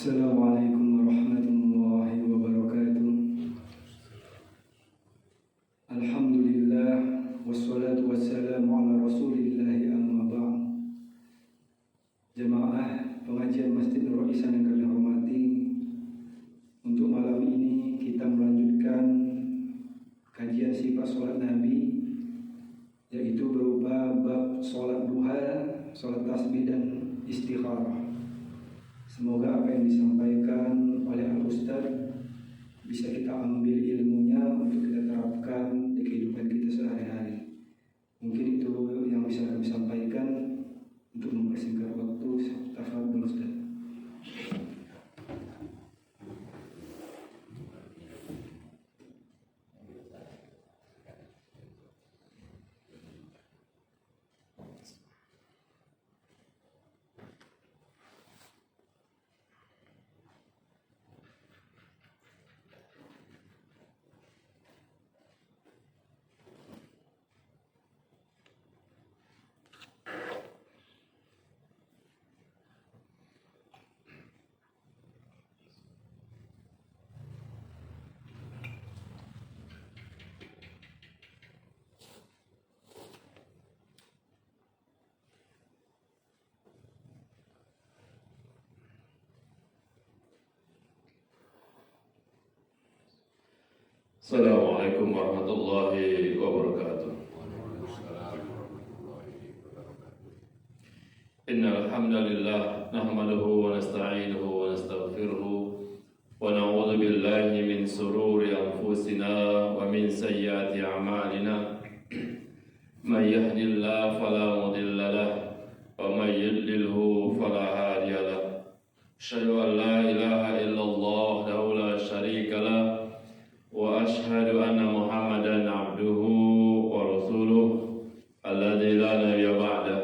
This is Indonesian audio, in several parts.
Assalamualaikum warahmatullahi wabarakatuh. Alhamdulillah wassalatu wassalamu ala rasulillahi amma ba'd. Jemaah pengajian Masjid Nur Ihsan yang kami hormati, untuk malam ini kita melanjutkan kajian sifat sholat Nabi, yaitu berupa bab sholat duha, sholat tasbih dan istikharah. Semoga apa yang disampaikan oleh Al-Ustaz bisa kita ambil ilmunya untuk kita terapkan di kehidupan kita sehari-hari. Mungkin itu yang bisa kami sampaikan. Untuk mempersingkat waktu, tafadhol Ustaz. Assalamualaikum warahmatullahi wabarakatuh. Innal hamdalillah nahmaduhu wa nasta'inuhu wa nastaghfiruhu wa na'udzu billahi min sururi anfusina wa min sayyiati a'malina. May yahdihillahu fala mudilla lahu wa may yudlilhu fala hadiya lahu. Asyhadu an la ilaha illallah wahdahu la syarika lahu wa ashhadu anna Muhammadan abduhu wa rasuluh alladzi la nabiyya ba'da.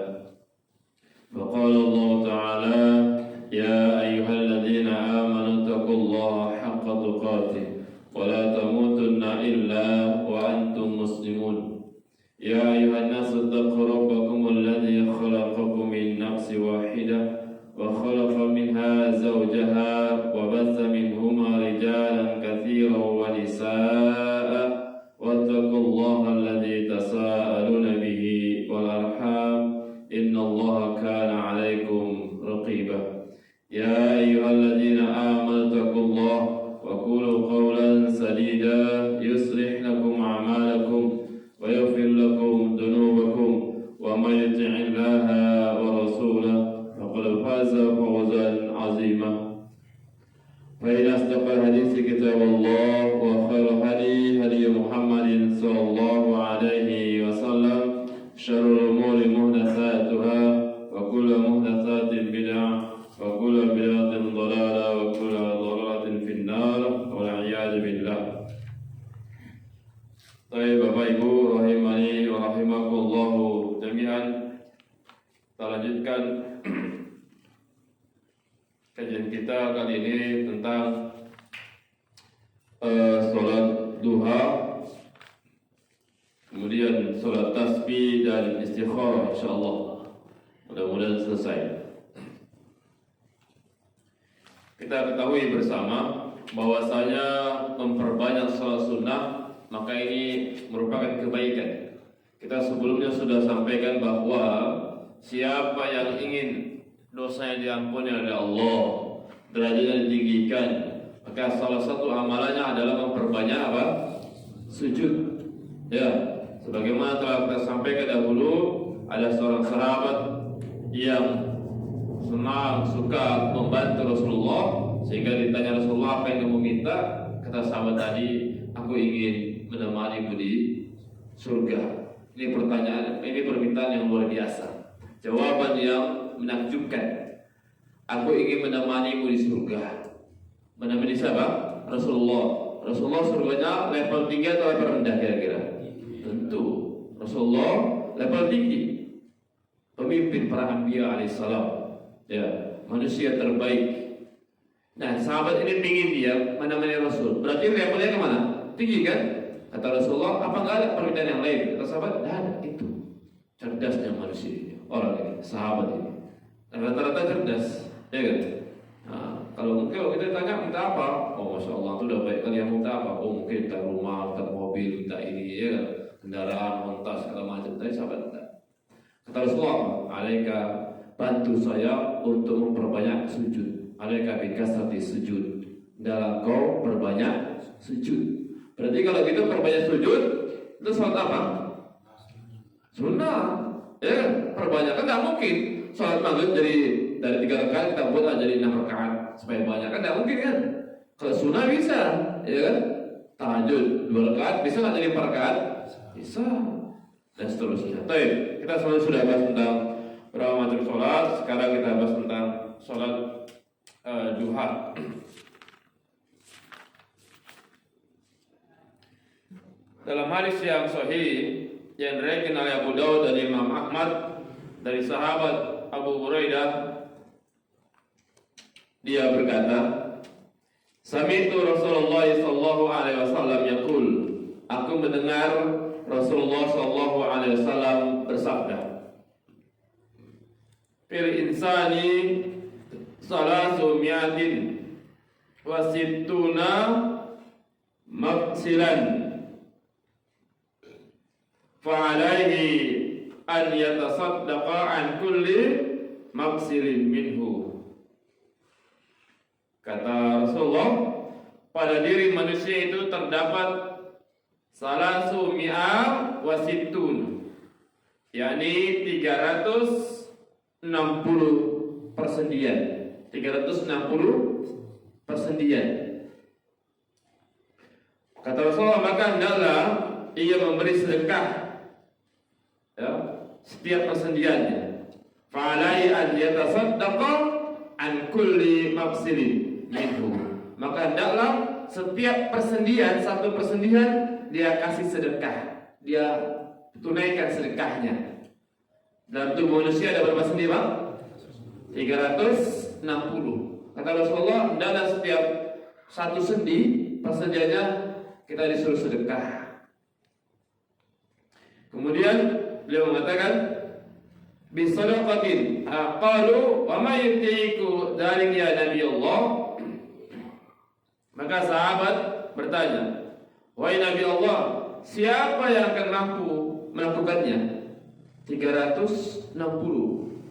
Faqala Allah ta'ala ya ayyuhalladzina amanu taqullaha haqqa tuqatih wa la tamutunna illa wa antum muslimun. Ya ayyuhan nasu taqu rabbakum alladzi khalaqakum min nafsin wahidah wa khalaqa minha zawjaha wa batha minhuma rijalan katsiran wa nisaa'a wattaqullaha alladzi tasaaluna bihi wal arham innallaha kana 'alaikum raqiba. Ya ayyuhalladzina amanu taqullaha wa qulu qawlan sadida yuslih lakum a'malakum wa yaghfir lakum dhunubakum wa may yuti'illaha wa rasulahu faqad faza fawzan 'azima. Fa inna asdaqal hadithi kitabullah wa khairal hadi hadi Muhammadin sallallahu alaihi wasallam, syarrul umuri muhdatsatuha wa kullu muhdatsatin bid'ah wa kullu bid'atin dhalalah wa kullu dhalalatin finnar wal a'yadu billah. Baik Bapak Ibu rahimani wa rahimakumullah jami'an, kita lanjutkan kajian kita kali ini tentang sholat duha, kemudian sholat tasbih dan istikharah, insyaallah mudah-mudahan selesai. Kita ketahui bersama bahwasanya memperbanyak sholat sunnah maka ini merupakan kebaikan. Kita sebelumnya sudah sampaikan bahwa siapa yang ingin dosanya diampuni oleh Allah, derajatnya ditinggikan, maka salah satu amalannya adalah memperbanyak apa? Sujud. Ya, sebagaimana telah kita sampaikan dahulu, ada seorang sahabat yang senang, suka membantu Rasulullah, sehingga ditanya Rasulullah, apa yang kamu minta? Kata sahabat tadi, aku ingin menemanimu di surga. Ini pertanyaan, ini permintaan yang luar biasa. Jawaban yang menakjubkan. Aku ingin menemanimu di surga. Menemani siapa? Rasulullah. Rasulullah surganya level tinggi atau level rendah kira-kira? Tentu Rasulullah level tinggi, pemimpin para anbiya alaihissalam, ya, manusia terbaik. Nah, sahabat ini ingin dia menemani Rasul. Berarti levelnya kemana? Tinggi kan? Kata Rasulullah, apa enggak ada permintaan yang lain? Kata sahabat, tidak ada. Itu cerdasnya manusia ini, orang ini, sahabat ini. Dan rata-rata cerdas, ya kan? Nah, Kalau kita tanya minta apa? Oh, masya Allah, itu udah baik kali yang minta apa? Oh, mungkin minta rumah, minta mobil, minta ini, ya, kendaraan, montas, segala macam. Tapi sahabat tidak. Kata Rasulullah, alaika, bantu saya untuk memperbanyak sujud. Alaika bikasrati sujud. Dalam kau perbanyak sujud. Berarti kalau kita perbanyak sujud, itu sholat apa? Sunnah. Ya, perbanyak kan tidak mungkin. Sholat maghrib dari 3 rakaat kita buat jadi 6 rakaat supaya banyak kan tidak mungkin kan? Kalau sunnah bisa, ya kan? Tahajud 2 rakaat bisa nggak jadi 4 rakaat? Bisa. Dan seterusnya. Baik, kita sudah bahas tentang berapa macam sholat. Sekarang kita bahas tentang sholat duha. Dalam hadis yang sahih yang diriwayatkan oleh Abu Daud dan Imam Ahmad dari sahabat Abu Hurairah, dia berkata, "Sami'tu Rasulullah sallallahu alaihi wasallam yaqul." Aku mendengar Rasulullah sallallahu alaihi wasallam bersabda, "Fil insani salasu mi'atin wa sittuna maqsilan. Fa'alaihi an yatasaddaqa an kulli maqsilin minhu." Kata Rasulullah, pada diri manusia itu terdapat salasu mi'a wa sittun, yakni 360 persendian. 360 persendian. Kata Rasulullah, maka hendaklah ia memberi sedekah, ya, setiap persendiannya. Fa'alai an yatasaddaqa an kulli maqsilin minhu. Maka hendaklah setiap persendian, satu persendian dia kasih sedekah, dia tunaikan sedekahnya. Dalam tubuh manusia ada berapa sendi, Bang? 360. Kata Rasulullah, hendaklah setiap satu sendi persendiannya kita disuruh sedekah. Kemudian beliau mengatakan, bisadaqatin. Qalu wa ma yutiku dzalik ya Nabi Allah. Maka sahabat bertanya, wahai Nabi Allah, siapa yang akan mampu melakukannya? 360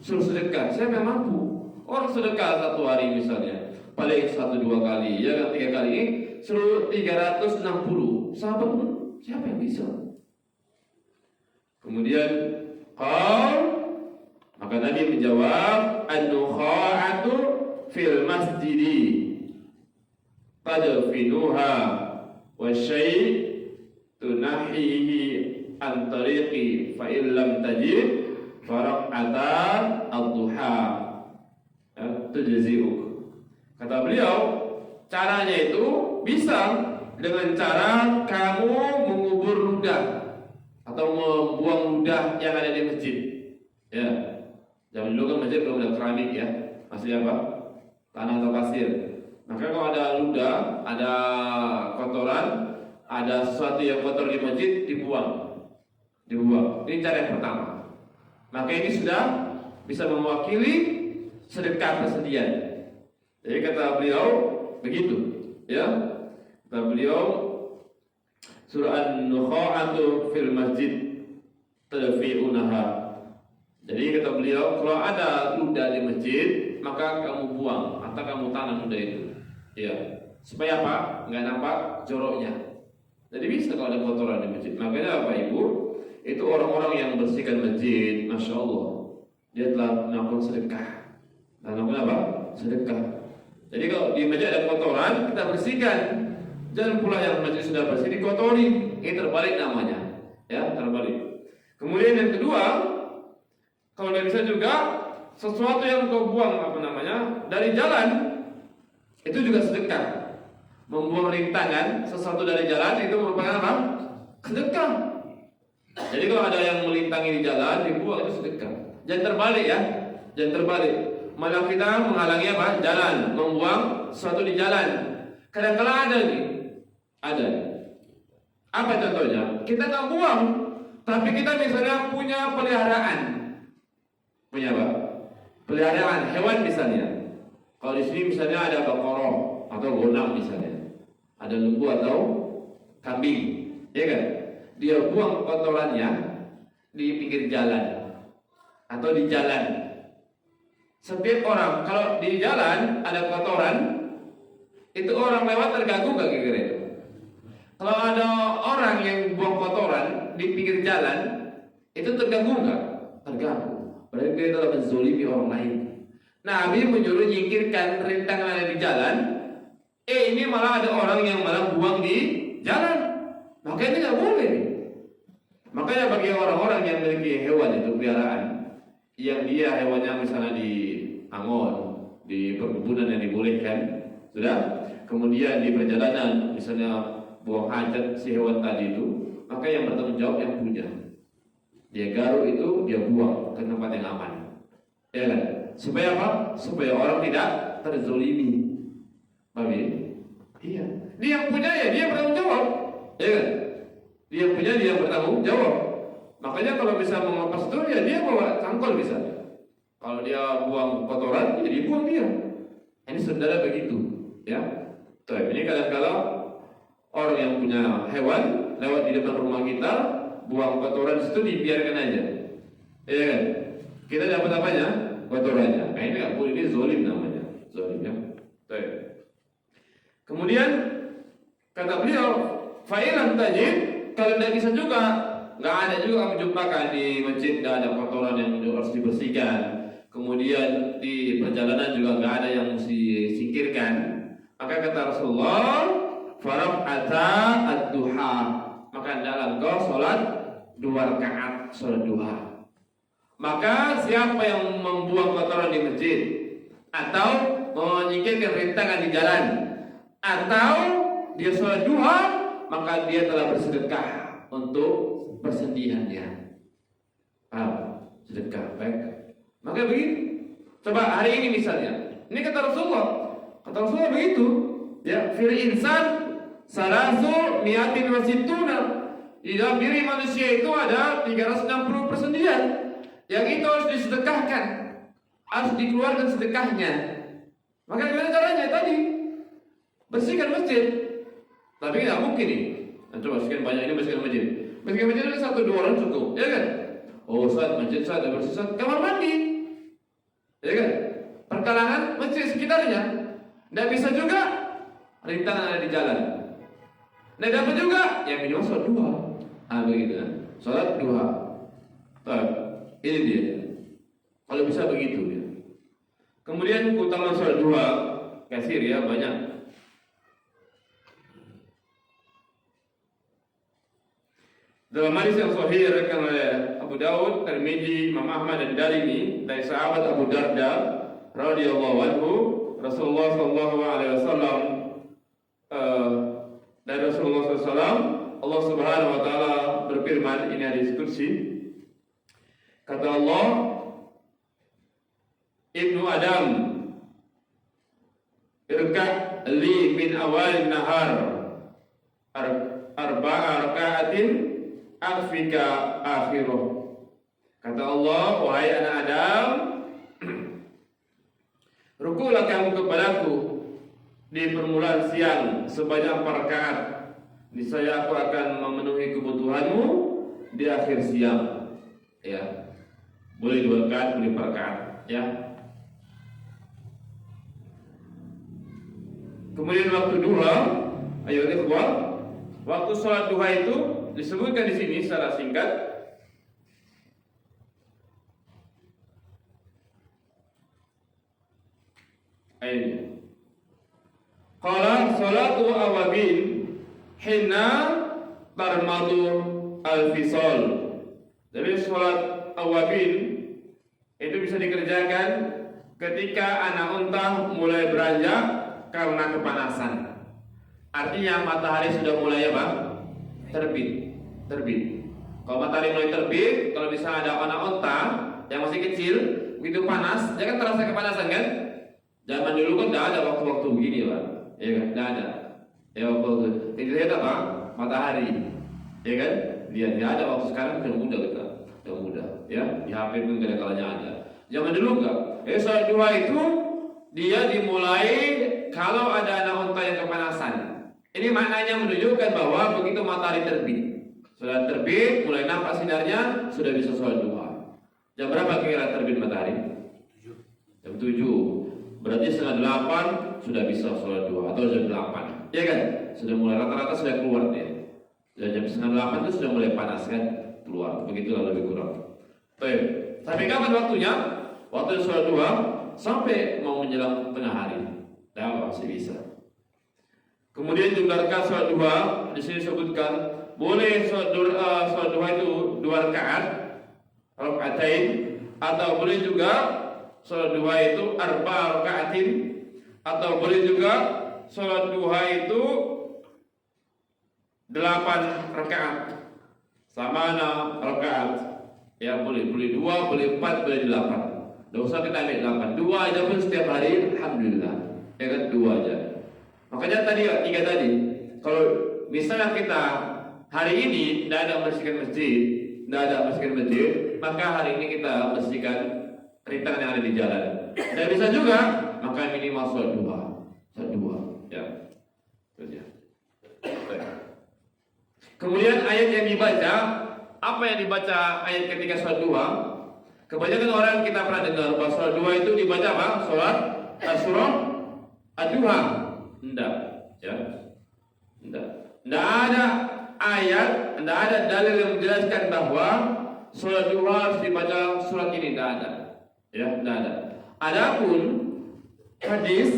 suruh sedekah, siapa yang mampu? Orang sedekah satu hari misalnya paling 1-2 kali, ya kan, 3 kali, suruh 360. Sahabat pun siapa yang bisa? Kemudian maka Nabi menjawab, an-nukha'atu fil masjidi tadfinuha wa syai' tunahihi an tariqi fa illam tajid faraqatan ad-duha tujzi'uk. Kata beliau, caranya itu bisa dengan cara kamu mengubur ludah atau membuang ludah yang ada di masjid. Ya, zaman dulu kan masjid belum ada keramik ya, masih apa? Tanah atau pasir. Maka kalau ada ludah, ada kotoran, ada sesuatu yang kotor di masjid, dibuang. Ini cara yang pertama. Maka ini sudah bisa mewakili sedekah persendian. Jadi kata beliau begitu, ya. Kata beliau, surah An-Nukha'atu fil masjid tadfi'unaha. Jadi kata beliau, kalau ada ludah di masjid, maka kamu buang atau kamu tanam ludah itu. Ya, supaya apa? Enggak nampak joroknya. Jadi bisa kalau ada kotoran di masjid. Makanya Bapak Ibu, itu orang-orang yang bersihkan masjid, Masya Allah, dia telah melakukan sedekah. Melakukan apa? Sedekah. Jadi kalau di masjid ada kotoran, kita bersihkan. Jangan pula yang masjid sudah bersih dikotori. Ini terbalik namanya, ya, terbalik. Kemudian yang kedua, kalau tidak bisa juga sesuatu yang kau buang dari jalan, itu juga sedekah. Membuang rintangan sesuatu dari jalan itu merupakan apa? Sedekah. Jadi kalau ada yang melintangi di jalan, dibuang, itu sedekah. Jangan terbalik ya, jangan terbalik. Malah kita menghalangi apa? Jalan, membuang sesuatu di jalan. Kadang-kadang ada nih, ada. Apa contohnya? Kita nggak buang, tapi kita misalnya punya peliharaan. Punya apa? Peliharaan hewan misalnya. Kalau di sini misalnya ada baqarah atau ghanam misalnya, ada lembu atau kambing, ya kan? Dia buang kotorannya di pinggir jalan atau di jalan. Setiap orang kalau di jalan ada kotoran, itu orang lewat terganggu gak kira-kira itu? Kalau ada orang yang buang kotoran di pinggir jalan, itu terganggu nggak? Terganggu. Berarti dia telah menzolimi orang lain. Nabi menyuruh nyingkirkan rintangan yang ada di jalan. Ini malah ada orang yang malah buang di jalan. Maka ini nggak boleh nih. Makanya bagi orang-orang yang memiliki hewan itu peliharaan, yang dia hewannya misalnya di angon, di perkebunan yang dibolehkan, sudah. Kemudian di perjalanan misalnya buang hajat si hewan tadi itu, maka yang bertanggung jawab yang punya. Dia garuk itu dia buang ke tempat yang aman, ya kan? Supaya apa? Supaya orang tidak terzolimi. Paham ya? Iya. Dia yang punya ya dia bertanggung jawab, ya kan? Dia yang punya dia yang bertanggung jawab. Makanya kalau bisa mengepas itu ya dia bawa cangkol misalnya. Kalau dia buang kotoran, ya dia buang dia. Ini saudara begitu, ya. Tuh, ini kadang-kadang orang yang punya hewan lewat di depan rumah kita, buang kotoran itu dibiarkan aja, ya kan? Kita dapat apanya? Kotorannya. Nah ini nggak boleh, ini zolim namanya, zolim ya. Tuh. Kemudian kata beliau, fa'ilam tajid, kalau tidak bisa juga, nggak ada juga kami jumpakan di masjid, nggak ada kotoran yang harus dibersihkan. Kemudian di perjalanan juga nggak ada yang mesti singkirkan. Maka kata Rasulullah, faraq'ata ad-duha, maka dalam kau sholat 2 rakaat sholat duha. Maka siapa yang membuang kotoran di masjid, atau menyingkirkan rintangan di jalan, atau dia sholat duha, maka dia telah bersedekah untuk persendihannya. Sedekah, baik. Maka begitu. Coba hari ini misalnya, ini kata Rasulullah begitu. Ya, fil insan salasu miatin wasituna. Di dalam diri manusia itu ada 360 persendian yang itu harus disedekahkan, harus dikeluarkan sedekahnya. Maka gimana caranya tadi? Bersihkan masjid. Tapi tidak mungkin nih. Nah, coba sekian banyak ini bersihkan masjid. Bersihkan masjid itu 1-2 orang cukup, ya kan? Oh, saat masjid saat ada bersih, saat kamar mandi, ya kan? Perkalangan masjid sekitarnya. Tidak bisa juga rintangan ada di jalan. Nah dapat juga yang minimal sholat duha. Begitu kan? Sholat duha. Ini dia. Kalau bisa begitu ya. Kemudian keutamaan sholat duha kasir ya banyak. Dalam hadis yang sahih diriwayatkan oleh Abu Dawud, Tirmidzi, Imam Ahmad dan Darimi dari sahabat Abu Darda radhiyallahu anhu, Rasulullah sallallahu alaihi wasallam dari Rasulullah SAW, Allah Subhanahu wa taala berfirman, ini hadis qudsi. Kata Allah, Ibnu Adam, irka li min awal nahar arba'a raka'atin akhfika akhirah. Kata Allah, wahai anak Adam, rukulah kamu kepadaku di permulaan siang sebanyak 4 rakaat. Niscaya aku akan memenuhi kebutuhanmu di akhir siang. Ya, boleh 2 rakaat, boleh 4 rakaat. Ya. Kemudian waktu duha, ayo ikhwah, waktu sholat duha itu disebutkan di sini secara singkat. Ayo. Qala salatu awabin hina tarmadu al-fisal. Jadi salat awabin itu bisa dikerjakan ketika anak unta mulai beranjak karena kepanasan. Artinya matahari sudah mulai apa? Terbit. Kalau matahari mulai terbit, kalau misalnya ada anak unta yang masih kecil, begitu panas, dia kan terasa kepanasan kan? Zaman dulu kan tidak ada waktu-waktu begini Pak. Ya kan? Tidak ada. Ya waktu itu lihat apa? Matahari. Ya kan? Lihat tidak ada waktu sekarang sudah mudah kita. Sudah mudah. Ya di HP pun kadang-kadang ada. Zaman dulu enggak. Sholat duha itu dia dimulai kalau ada anak unta yang kepanasan. Ini maknanya menunjukkan bahwa begitu matahari terbit, sudah terbit, mulai nampak sinarnya, sudah bisa sholat duha. Jam berapa kira terbit matahari? Jam 7. Berarti setengah 8 sudah bisa sholat duha, atau jam 8. Iya kan? Sudah mulai rata-rata sudah keluar dia. Dan jam setengah 8 itu sudah mulai panas kan? Keluar. Begitulah lebih kurang. Baik. Tapi kapan waktunya? Waktu sholat duha sampai mau menjelang tengah hari. Dah masih bisa. Kemudian jumlahkan sholat duha. Di sini disebutkan boleh sholat duha itu 2 rakaat, rakaatain, atau boleh juga sholat duha itu 4 rakaatin, atau boleh juga sholat duha itu 8 rakaat, sama 6 rakaat. Ya boleh 2, boleh 4, boleh 8. Tidak usah kita ambil 8. 2 aja pun setiap hari, alhamdulillah. Ya kan 2 aja. Makanya tadi 3 tadi. Kalau misalnya kita hari ini tidak ada membersihkan masjid, maka hari ini kita bersihkan rintangan yang ada di jalan. Tidak bisa juga, maka minimal sholat duha. Ya. Kemudian ayat yang dibaca, apa yang dibaca ayat ketika sholat duha? Kebanyakan orang kita pernah dengar bahwa sholat duha itu dibaca apa? Surah Ad-Duha. Tidak, ya. Tidak ada ayat, tidak ada dalil yang menjelaskan bahwa sholat duha harus dibaca surat ini. Tidak ada, ya, tidak ada. Adapun hadis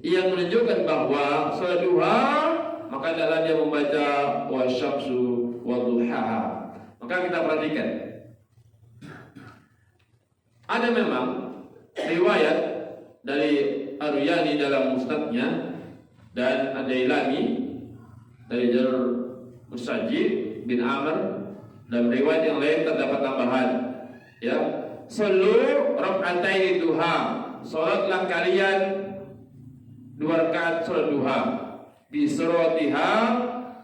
yang menunjukkan bahwa sholat duha maka adalah dia membaca wasyamsu wadduhaha. Maka kita perhatikan, ada memang riwayat dari Ar-Ruyani dalam musnadnya dan Ad-Dailami dari jalur Musajid bin Amr, dan riwayat yang lain terdapat tambahan, ya, sallu rak'atain duha, salatlah kalian 2 rakaat salat duha, bi suratiha,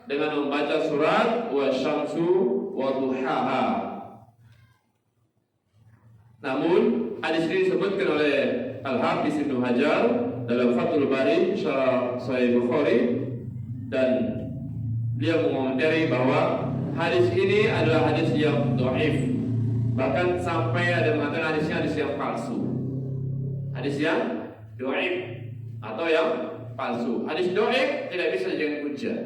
dengan membaca surat wasyamsu wadduhaha. Namun hadis ini disebutkan oleh Al-Hafiz Ibnu Hajar dalam Fathul Bari syarah Sahih Bukhari, dan dia mengomentari bahwa hadis ini adalah hadis yang dhaif, bahkan sampai ada mengatakan hadisnya hadis yang palsu, hadis yang dhaif atau yang palsu. Hadis dhaif tidak bisa dijadikan hujjah,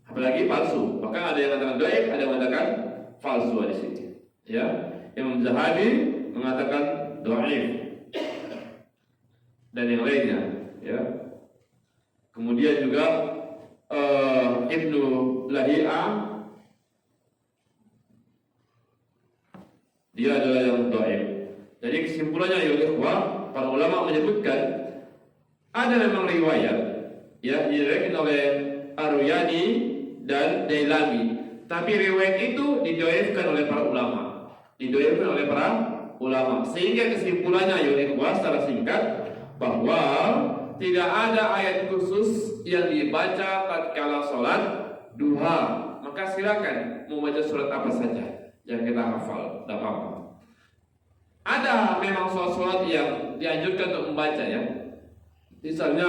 apalagi palsu. Bahkan ada yang mengatakan dhaif, ada yang mengatakan palsu hadis ini. Ya, Imam Zahabi mengatakan dhaif dan yang lainnya, ya. Kemudian juga Ibnu Lahiyah, dia adalah yang dhaif. Jadi kesimpulannya ya ikhwah, para ulama menyebutkan ada memang riwayat, ya, diriwayatkan oleh Ar-Ruyani dan Dailami, tapi riwayat itu didhaifkan oleh para ulama, sehingga kesimpulannya ya ikhwah secara singkat bahwa tidak ada ayat khusus yang dibaca tatkala sholat duha. Maka silakan mau baca surat apa saja yang kita hafal, tidak apa-apa. Ada memang sholat yang dianjurkan untuk membaca, ya. Misalnya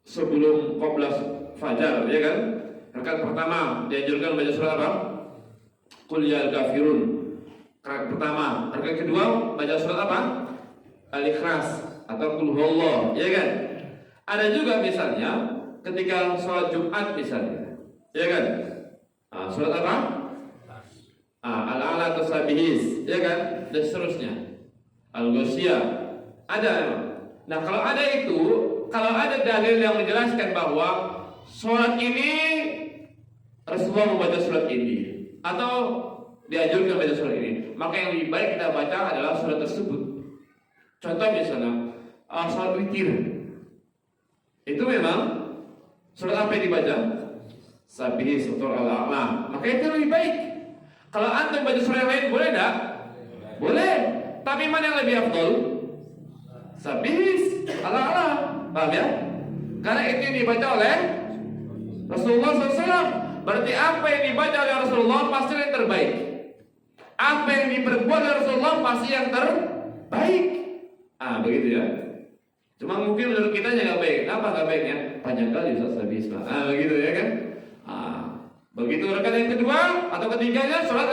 sebelum qabla fajar, ya kan? Rakaat pertama dianjurkan baca surat apa? Qul ya al-kafirun. Rakaat pertama. Rakaat kedua baca surat apa? Al-Ikhlas atau Qul huwallah, ya kan? Ada juga misalnya ketika sholat Jumat misalnya, ya kan? Surat apa? Al-A'la atau Sabihis, ya kan? Dan seterusnya. Al-Ghasyiyah. Ada memang. Nah, kalau ada dalil yang menjelaskan bahwa sholat ini Rasulullah membaca surat ini atau dianjurkan baca surat ini, maka yang lebih baik kita baca adalah surat tersebut. Contoh misalnya sholat witir, itu memang surat apa yang dibaca? Sabihis atau Al-A'la. Maka itu lebih baik. Kalau antum baca surat yang lain boleh tak? Boleh. Tapi mana yang lebih afdal? Sabihis, Al-A'la. Paham ya? Karena itu yang dibaca oleh Rasulullah SAW. Berarti apa yang dibaca oleh Rasulullah pasti yang terbaik. Apa yang diperbuat oleh Rasulullah pasti yang terbaik. Begitu ya. Cuma mungkin menurut kita nggak baik. Kenapa nggak baiknya? Panjang kali Ustaz habis. Begitu ya kan? Begitu rakaat yang kedua atau ketiganya sholat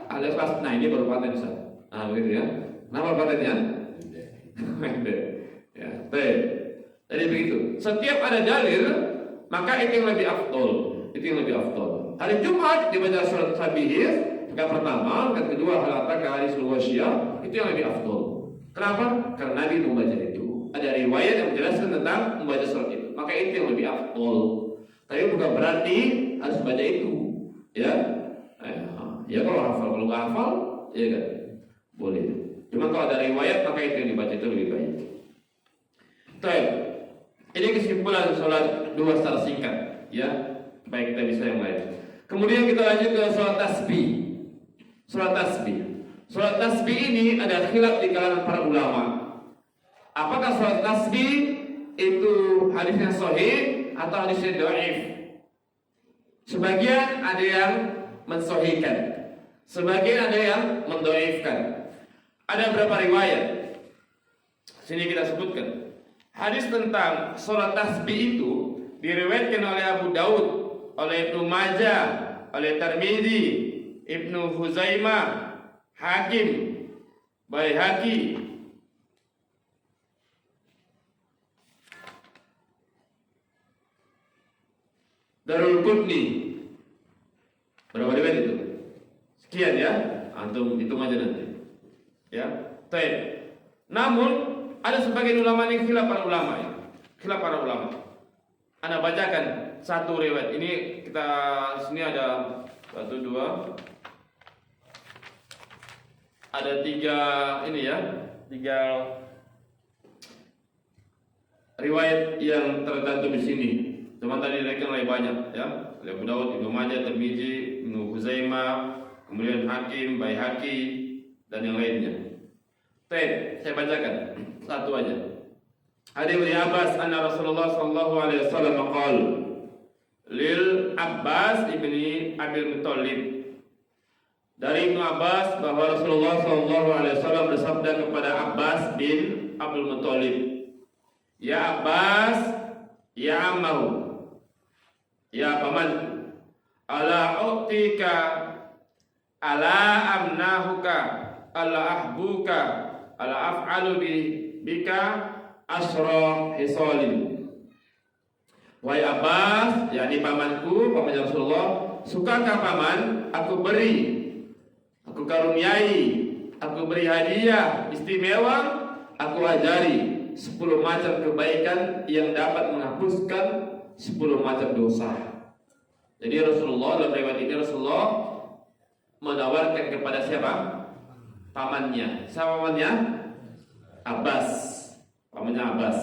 al-ikhlas. Nah ini baru paten Ustaz. Begitu ya. Kenapa patennya? Ya, baik. Jadi begitu. Setiap ada dalil, maka itu yang lebih afdol. Itu yang lebih afdol. Hari Jumat dibaca surat Sabihis, rakaat pertama, rakaat kedua halataka hadisul wasyiyah, itu yang lebih afdol. Kenapa? Karena Nabi membaca itu. Ada riwayat yang menjelaskan tentang membaca surat itu. Maka itu yang lebih afdol. Tapi bukan berarti harus baca itu. Ya. Ya kalau hafal, kalau nggak hafal, ya kan? Boleh. Cuma kalau ada riwayat, maka itu yang dibaca itu lebih baik. Baik. Ini kesimpulan sholat dua secara singkat, ya. Baik, kita bisa yang lain. Kemudian kita lanjut ke sholat tasbih. Sholat tasbih. Sholat tasbih ini ada khilaf di kalangan para ulama. Apakah sholat tasbih itu hadisnya sahih atau hadisnya dhaif? Sebagian ada yang mensahihkan, sebagian ada yang mendhaifkan. Ada beberapa riwayat. Sini kita sebutkan. Hadis tentang sholat tasbih itu diriwayatkan oleh Abu Daud, oleh Ibnu Majah, oleh Tirmidzi, Ibnu Huzaimah, Hakim, Baihaqi, Darulqutni. Berapa riwayat itu? Sekian ya. Antum hitung aja nanti. Ya. Baik. Namun ada sebagian ulama yang khilaf para ulama ya. Khilaf para ulama. Anda bacakan satu riwayat. Ini kita sini ada 1, 2. Ada 3 ini ya. 3 riwayat yang tercantum di sini. Cuma tadi diriwayatkan oleh banyak ya. Oleh Abu Daud, Ibnu Majah, Tirmidzi, Ibnu Huzaimah, kemudian Hakim, Baihaqi dan yang lainnya. Baik, saya bacakan satu aja. Ada Ibnu Abbas anna Rasulullah sallallahu alaihi wasallam qala lil Abbas ibni Abil Muthalib. Dari Ibnu Abbas bahwa Rasulullah sallallahu alaihi wasallam bersabda kepada Abbas bin Abdul Muthalib, "Ya Abbas, ya ammahu, ya pamanku, ala u'tika, ala amnahuka, ala ahbuka, ala af'alu bika asra hisalin." Wahai Abbas, yakni pamanku, paman Rasulullah, sukakah paman aku beri, aku karuniai, aku beri hadiah istimewa, aku ajari 10 macam kebaikan yang dapat menghapuskan 10 macam dosa. Jadi Rasulullah dalam riwayat ini Rasulullah menawarkan kepada siapa? Pamannya. Siapa pamannya? Abbas. Pamannya Abbas.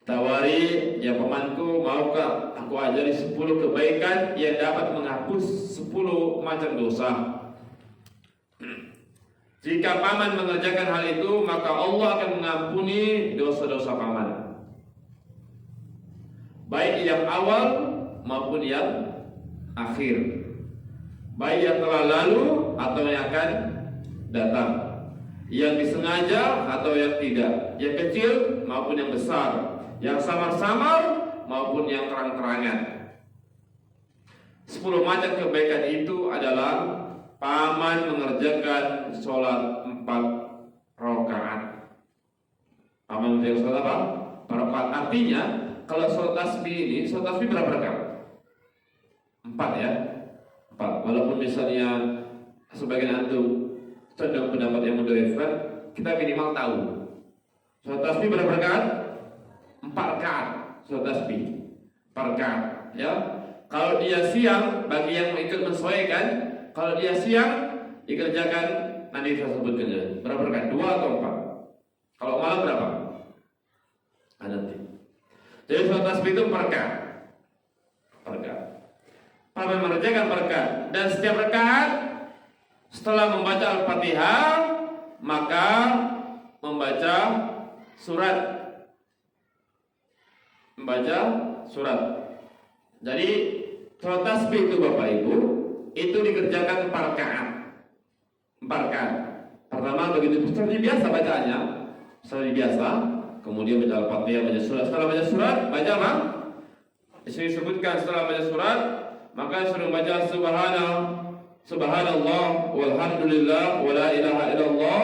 Tawari, ya pamanku, maukah aku ajari 10 kebaikan yang dapat menghapus 10 macam dosa. Jika paman mengerjakan hal itu, maka Allah akan mengampuni dosa-dosa paman, baik yang awal maupun yang akhir, baik yang telah lalu atau yang akan datang, yang disengaja atau yang tidak, yang kecil maupun yang besar, yang samar-samar maupun yang terang-terangan. 10 macam kebaikan itu adalah paman mengerjakan sholat 4 rakaat. Paman mengerjakan sholat apa? 4 rakaat. Artinya kalau sholat tasbih ini, sholat tasbih berapa rakaat? 4 ya. 4. Walaupun misalnya sebagian antum cenderung pendapat yang mendhaifkan, kita minimal tahu sholat tasbih berapa rakaat? 4 rakaat. Sholat tasbih 4 rakaat ya. Kalau dia siang, bagi yang ikut menyesuaikan, kalau dia siang dikerjakan, nanti saya sebutkan ya. Berapa rakaat? 2 atau 4? Kalau malam berapa? Nanti. Jadi sholat tasbih itu 4 rakaat. Paman mengerjakan 4 rakaat, dan setiap rakaat setelah membaca Al-Fatihah maka membaca surat. Jadi sholat tasbih itu Bapak Ibu itu dikerjakan 4 rakaat. 4 rakaat. Pertama begitu seperti biasa bacaannya, seperti biasa. kemudian baca Al-Fatihah, baca surat. Setelah baca surat, baca apa? Di sini disebutkan setelah baca surat, maka suruh baca subhanallah walhamdulillah wala ilaha illallah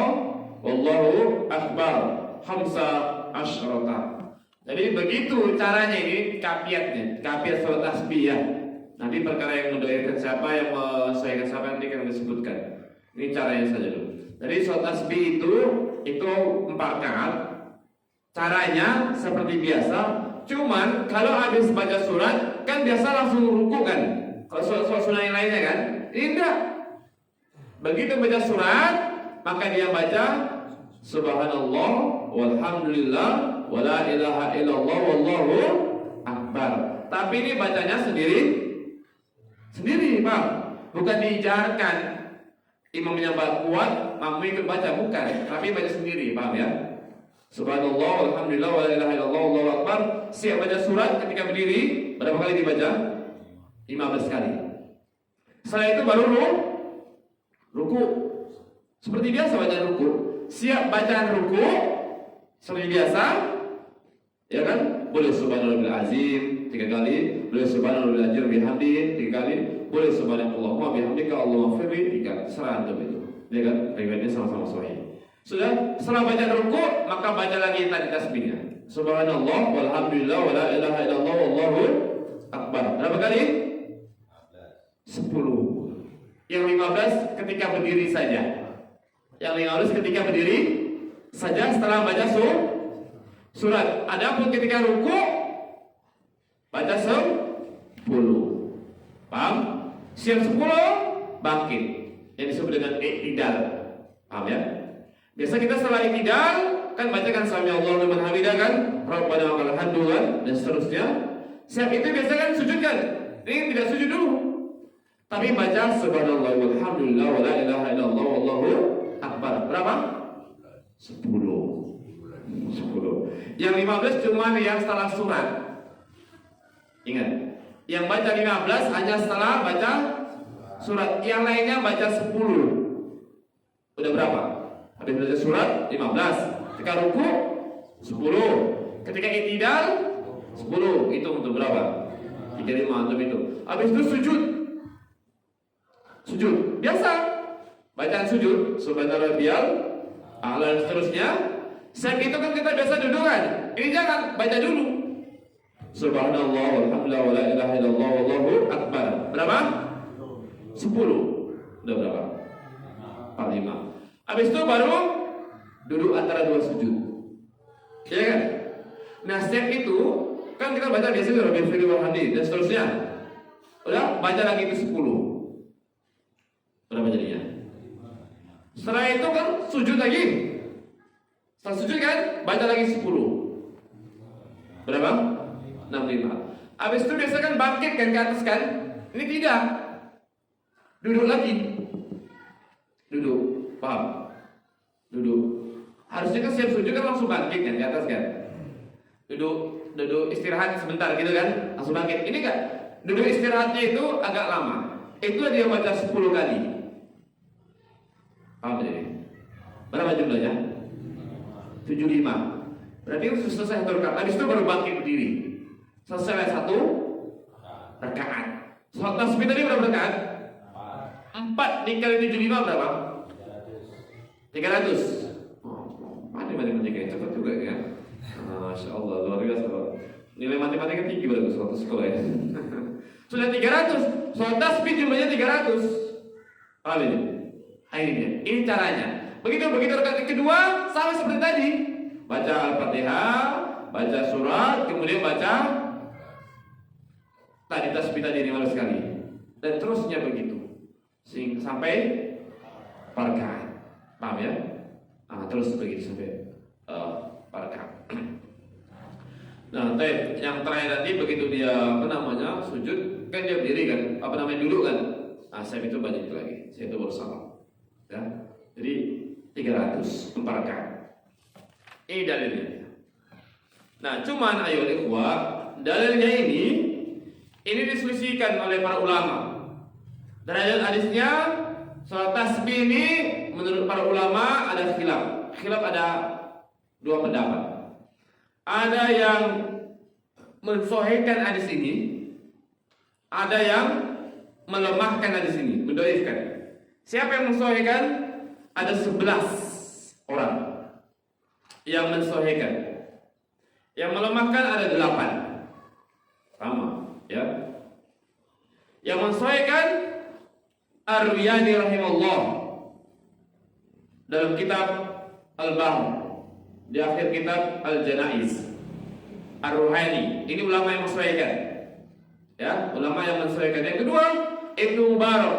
wallahu akbar khamsa asyrata. Jadi begitu caranya, ini kafiat surat tasbih ya. Nanti perkara yang mendoakan siapa, yang menyesuaikan siapa, nanti akan disebutkan. Ini caranya saja dulu. Jadi surat tasbih itu 4 rakaat. Caranya seperti biasa. Cuman kalau habis baca surat kan biasa langsung ruku kan. Kalau surat sunnah yang lainnya kan, ini enggak. Begitu baca surat, maka dia baca subhanallah walhamdulillah wala ilaha illallah wallahu akbar. Tapi ini bacanya sendiri, Pak. Bukan diijarkan. Imamnya kuat, makmum ikut baca, bukan. Tapi baca sendiri, paham ya? Subhanallah walhamdulillah wala ilaha illallah wallahu akbar. Siap baca surat ketika berdiri, berapa kali dibaca? 15 kali. Setelah itu baru ruku. Seperti biasa bacaan ruku. Siap bacaan ruku seperti biasa. Ya kan? Boleh subhanallahil azim 3 kali, boleh subhanallahil azim bihamdi 3 kali, boleh subhanallah bihamdika Allahumma firli 3 kali. Serah antum itu. Ya kan? Riwayatnya sama-sama sahih. Sudah, setelah baca ruku, maka baca lagi tadi tasbihnya. Subhanallah walhamdulillah wala ilaha illallah wallahu akbar. Berapa kali? 10. Yang 15 ketika berdiri saja. Yang 15 ketika berdiri saja setelah baca surat. Adapun ketika ruku baca 10. Paham? Siap 10 bangkit. Yang disebut dengan i'tidal. Paham ya? Biasa kita setelah i'tidal kan bacakan sami Allahu liman hamidah kan, Rabbana wa lakal hamdu kan, dan seterusnya. Siap itu biasa kan sujud kan? Ini tidak sujud dulu. Tapi baca subhanallah walhamdulillah wala ilaha illallah wallahu akbar. Berapa? 10. Yang 15 cuma yang setelah surat. Ingat, yang baca 15 hanya setelah baca surat. Yang lainnya baca 10. Udah berapa? Habis baca surat 15. Ketika ruku 10. Ketika i'tidal 10. Itu untuk berapa? 35 antum itu. Habis itu sujud biasa, bacaan sujud subhanarabbiyal a'la dan seterusnya. Saat itu kan kita biasa duduk kan, ini jangan baca dulu subhanallah walhamdulillah wala ilaha illallah wallahu akbar. Berapa? 10. Udah berapa? 45. Habis itu baru duduk antara 2 sujud, ya kan? Nah setiap itu kan kita baca biasanya Rabbil firli walhamdi dan seterusnya. Udah baca lagi itu 10. Berapa jadinya? Setelah itu kan sujud lagi. Setelah sujud kan baca lagi 10. Berapa? 65. Habis itu biasa kan bangkit kan ke atas kan? Ini tidak. Duduk lagi. Duduk. Paham? Duduk. Harusnya kan siap sujud kan langsung bangkit kan ke atas kan? Duduk istirahat sebentar gitu kan? Langsung bangkit. Ini enggak. Duduk istirahatnya itu agak lama. Itulah dia baca 10 kali. Paham jadi? Berapa jumlahnya? 75. Berarti itu selesai 1 rakaat. Habis itu baru bangkit berdiri. Selesai 1 rakaat. Salat tasbih tadi berapa rakaat? 4 dikali 75 berapa? 300. Oh, matematika cepat juga ya. Masya Allah, luar biasa. Nilai matematika tinggi bagus waktu sekolah ya. Sudah 300. Salat tasbih jumlahnya 300. Paham ini? Akhirnya, ini caranya. Begitu rakaat kedua sama seperti tadi. Baca Al-Fatihah, baca surat, kemudian baca tadi tasbih tadi 15 kali. Dan terusnya begitu. Sampai rakaat. Paham ya? Terus begitu sampai rakaat. Nah, yang terakhir nanti begitu dia sujud, kan dia berdiri kan, duduk kan. Saya itu banyak itu lagi. Saya itu baru salam. Ya. Jadi 300 4 rakaat. Ini dalilnya. Nah, cuman ayo ikhwah, dalilnya ini diselisihkan oleh para ulama. Derajat hadisnya salat tasbih ini menurut para ulama ada khilaf. Khilaf ada 2 pendapat. Ada yang mensahihkan hadis ini, ada yang melemahkan hadis ini, mendoifkan. Siapa yang mensahihkan? Ada 11 orang yang mensahihkan. Yang melemahkan ada 8. Sama, ya. Yang mensahihkan Ar-Riyadi rahimahullah dalam kitab Al-Bahr, di akhir kitab Al-Janaiz. Ar-Ruhani, ini ulama yang mensahihkan. Ya, ulama yang mensahihkan. Yang kedua, Ibnu Mubarak.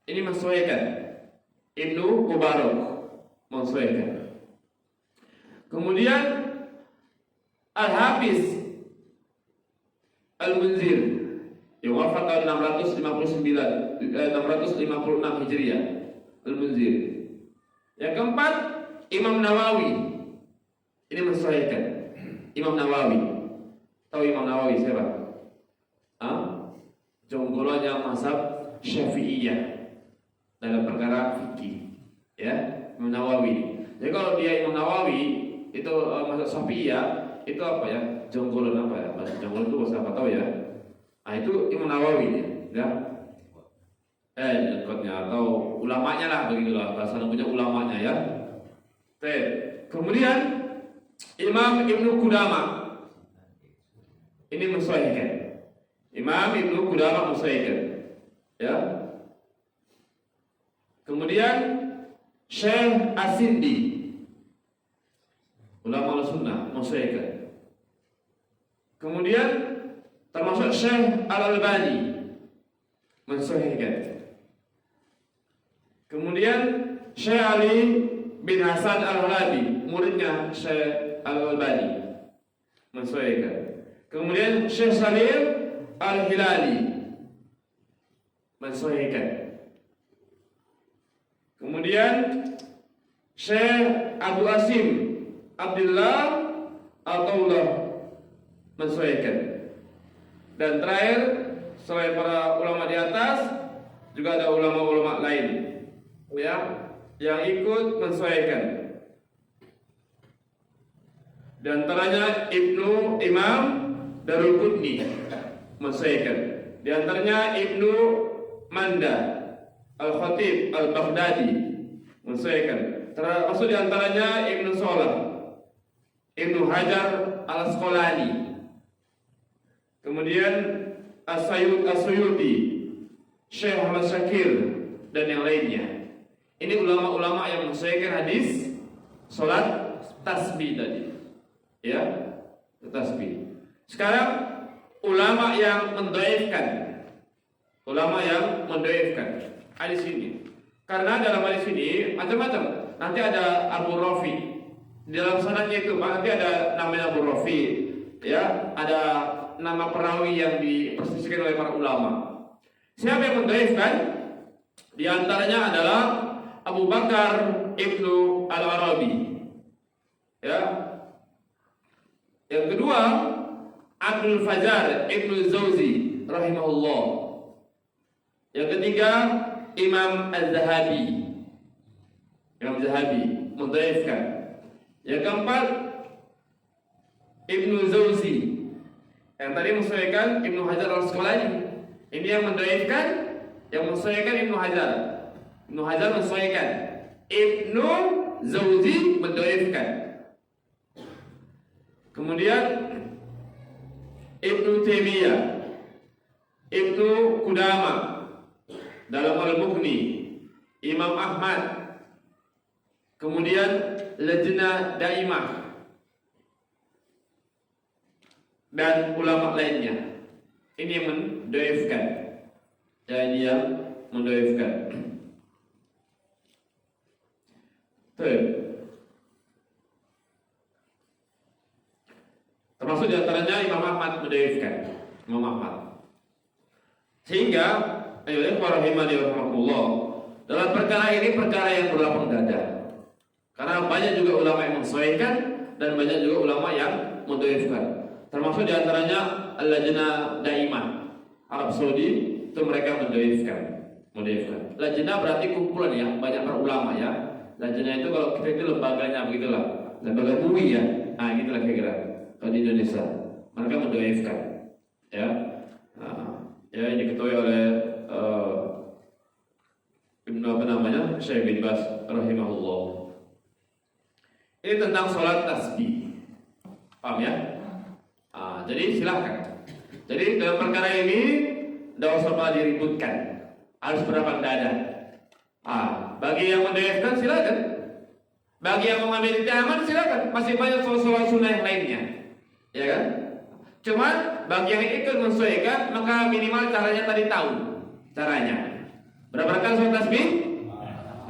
Ini mensahihkan. Ibnu Mubarak mensahihkan. Kemudian Al-Hafiz Al-Munzir yang wafat tahun 656 Hijriah. Al-Munzir. Yang keempat, Imam Nawawi. Ini mensahihkan. Imam Nawawi. Tahu Imam Nawawi siapa? Jonggolanya mazhab Syafi'iyah dalam perkara fikih. Ya, Imam Nawawi. Jadi kalau dia Imam Nawawi itu mazhab Syafi'iyah, itu apa ya? Jonggolon apa ya? Jonggolon itu bahasa apa tahu ya? Itu Imam Nawawi ya. Jengkotnya atau ulamanya lah, begitulah bahasa punya ulamanya ya. Kemudian Imam Ibnu Qudamah ini mensahihkan. Imam Ibnu Qudamah mensahihkan. Ya. Kemudian Syekh As-Sindi, ulama Sunnah, mensahihkan. Kemudian termasuk Syekh Al-Albani mensahihkan. Kemudian Syekh Ali bin Hasan Al-Halabi, muridnya Syekh Al-Albani, mensahihkan. Kemudian Syekh Salim Al-Hilali mensahihkan. Kemudian Syekh Abu Asim Abdullah Al-Taulah mensahihkan. Dan terakhir, selain para ulama di atas, juga ada ulama-ulama lain ya yang ikut mensahihkan. Di antaranya Ibnu Imam Daruqutni mensahihkan. Di antaranya Ibnu Manda Al-Khatib Al-Baghdadi mensahihkan. Termasuk di antaranya Ibnu Salah, Ibnu Hajar Al-Asqalani, kemudian As-Suyuti, Syekh Ahmad Syakir, dan yang lainnya. Ini ulama-ulama yang mensahihkan hadis salat tasbih tadi. Ya, tasbih. Sekarang ulama yang mendhaifkan. Ulama yang mendhaifkan hadis ini. Karena dalam hadis ini macam-macam. Nanti ada Abu Rafi. Di dalam sanadnya itu nanti ada namanya Abu Rafi. Ya, ada nama perawi yang dipersisikan oleh para ulama. Siapa yang mendhaifkan? Di antaranya adalah Abu Bakar Ibnu Al-Arabi. Ya. Yang kedua, Abdul Fajar Ibnu Zawzi rahimahullah. Yang ketiga, Imam Az-Zahabi. Imam Az-Zahabi mendhaifkan. Yang keempat, Ibnu Zawzi. Yang tadi mensahihkan Ibnu Hajar Al-Asqalani. Ini yang mendhaifkan, yang mensahihkan Ibnu Hajar. Ibnu Hajar mensahihkan. Ibnu Zawzi mendhaifkan. Kemudian Ibnu Taimiyah, Ibnu Qudamah dalam Al-Mughni, Imam Ahmad, kemudian Lajnah Daimah dan ulama lainnya. Ini yang mendhaifkan. Dan yang mendhaifkan. Termasuk diantaranya Imam Ahmad mendhaifkan. Imam Ahmad. Sehingga para rahimani rahimakumullah, dalam perkara ini perkara yang berlapang dada. Karena banyak juga ulama yang mensahihkan dan banyak juga ulama yang mendhaifkan. Termasuk diantaranya Al-Lajnah Daimah Arab Saudi, itu mereka mendhaifkan. Lajnah berarti kumpulan ya, banyak para ulama ya. Lajnah itu kalau kita itu lembaganya begitulah. lembaga MUI ya, nah gitulah kira-kira kalau di Indonesia mereka mendoifkan, ya, ya ini diketuai oleh Syekh bin Baz rahimahullah. Ini tentang sholat tasbih, paham ya? Jadi silakan. Jadi dalam perkara ini tidak usah malah diributkan, harus berapa dada. Bagi yang mendoifkan silakan. Bagi yang mengambil aman silakan, masih banyak sholat sunnah yang lainnya, ya kan? Cuma bagi yang ikut menyesuaikan, maka minimal caranya tadi tahu caranya. Berapa rakaat sholat tasbih?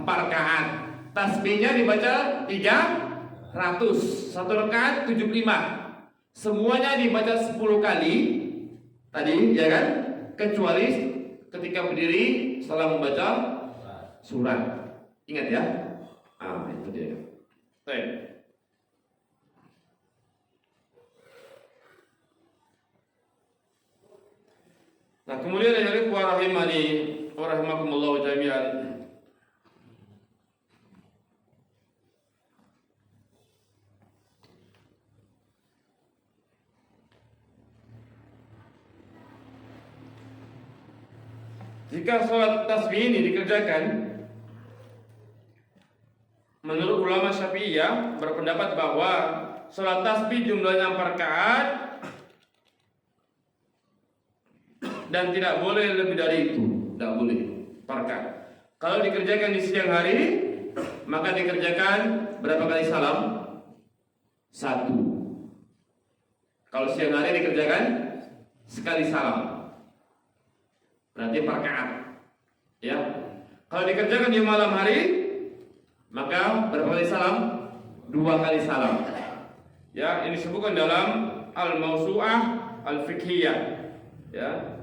4 rakaat. Tasbihnya dibaca 300, 1 rakaat 75. Semuanya dibaca 10 kali tadi, ya kan? Kecuali ketika berdiri setelah membaca surat. Ingat ya? Itu dia. Baik. Nah, kemudian yang ikhwah rahimani wa rahimakumullah jami'an. Jika sholat tasbih ini dikerjakan, menurut ulama Syafi'iyah berpendapat bahwa sholat tasbih jumlahnya 4 rakaat dan tidak boleh lebih dari itu, tidak boleh 4 rakaat. Kalau dikerjakan di siang hari, maka dikerjakan berapa kali salam? 1. Kalau siang hari dikerjakan sekali salam, berarti 4 rakaat. Ya. Kalau dikerjakan di malam hari, maka berapa kali salam? 2 kali salam. Ya, ini disebutkan dalam Al-Mawsu'ah Al-Fiqhiyah. Ya.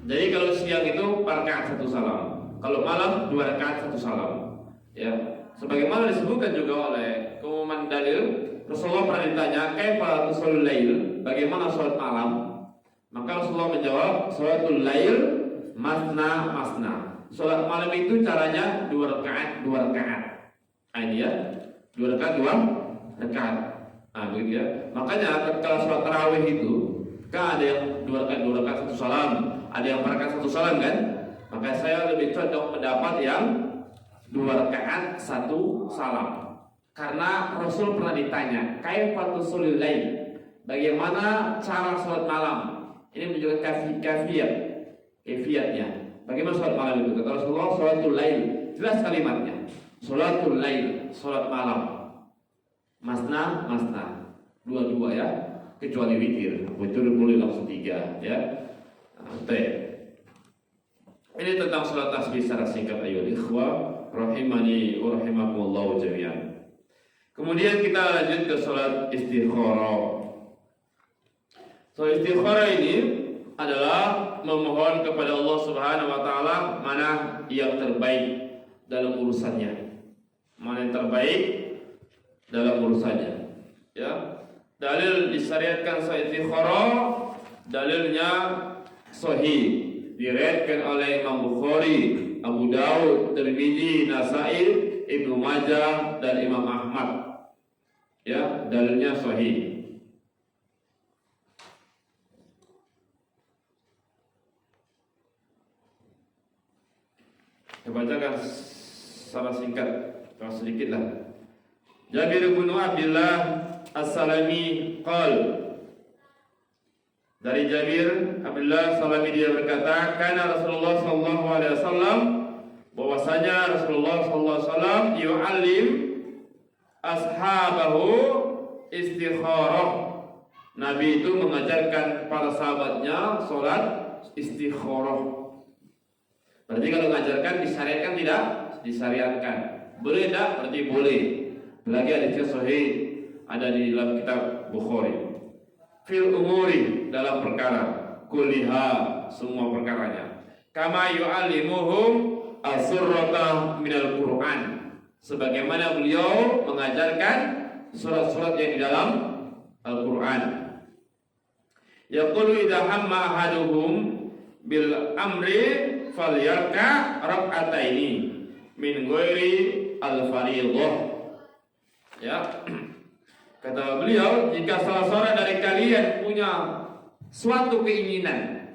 Jadi kalau siang itu 4 rakaat 1 salam. Kalau malam 2 rakaat 1 salam. Ya. Sebagaimana disebutkan juga oleh keumuman dalil, Rasulullah pernah ditanya, "Kaifa tusallul lail?" Bagaimana salat malam? Maka Rasulullah menjawab, "Salatul lail masna masna." Salat malam itu caranya 2 rakaat 2 rakaat. Ini ya, 2 rakaat 2 rakaat. Begitu ya. Makanya kalau salat tarawih itu kan ada yang 2 rakaat 2 rakaat 1 salam, ada yang 4 rakaat 1 salam kan? Maka saya lebih cocok mendapat yang 2 rakaat 1 salam. Karena Rasul pernah ditanya, "Kaifa tusallul lail?" Bagaimana cara salat malam? Ini menunjukkan kafiatnya. Bagaimana salat malam itu? Kata Rasulullah, "Salatul lail." Jelas kalimatnya. Salatul lail, salat malam. Masna, masna. 2-2 ya. Kecuali witir. Witir boleh langsung 3 ya. Ini tentang salat tasbih secara singkat ayo ikhwah rahimani wa rahimakumullah jami'an. Kemudian kita lanjut ke salat istikharah. So istikharah ini adalah memohon kepada Allah Subhanahu wa taala mana yang terbaik dalam urusannya. Mana yang terbaik dalam urusannya. Ya. Dalil disyariatkan salat istikharah, dalilnya sahih. Diriwayatkan oleh Imam Bukhari, Abu Daud, Tirmidzi, Nasa'i, Ibnu Majah dan Imam Ahmad. Ya, dalilnya sahih. Saya bacakan secara singkat, kalau sedikit lah. Jabir bin Abdullah As-Salami qol, dari Jabir Abdullah Salami dia berkata, karena Rasulullah sallallahu alaihi wasallam, bahwasanya Rasulullah sallallahu alaihi wasallam yu'allim ashabahu istikharah. Nabi itu mengajarkan para sahabatnya salat istikharah. Berarti kalau mengajarkan disyariatkan tidak? Disyariatkan. Boleh tidak? Berarti boleh. Lagi hadisnya sahih, ada di dalam kitab Bukhari. Fil umuri, dalam perkara, kuliha, semua perkaranya. Kama yu'allimuhum as-surrata minal Qur'an. Sebagaimana beliau mengajarkan surat-surat yang di dalam Al-Qur'an. Yaqulu idza hamma ahaduhum bil amri falyarka rak'ataini min ghairi al-fariidhah. Ya. Kata beliau, jika salah seorang dari kalian punya suatu keinginan,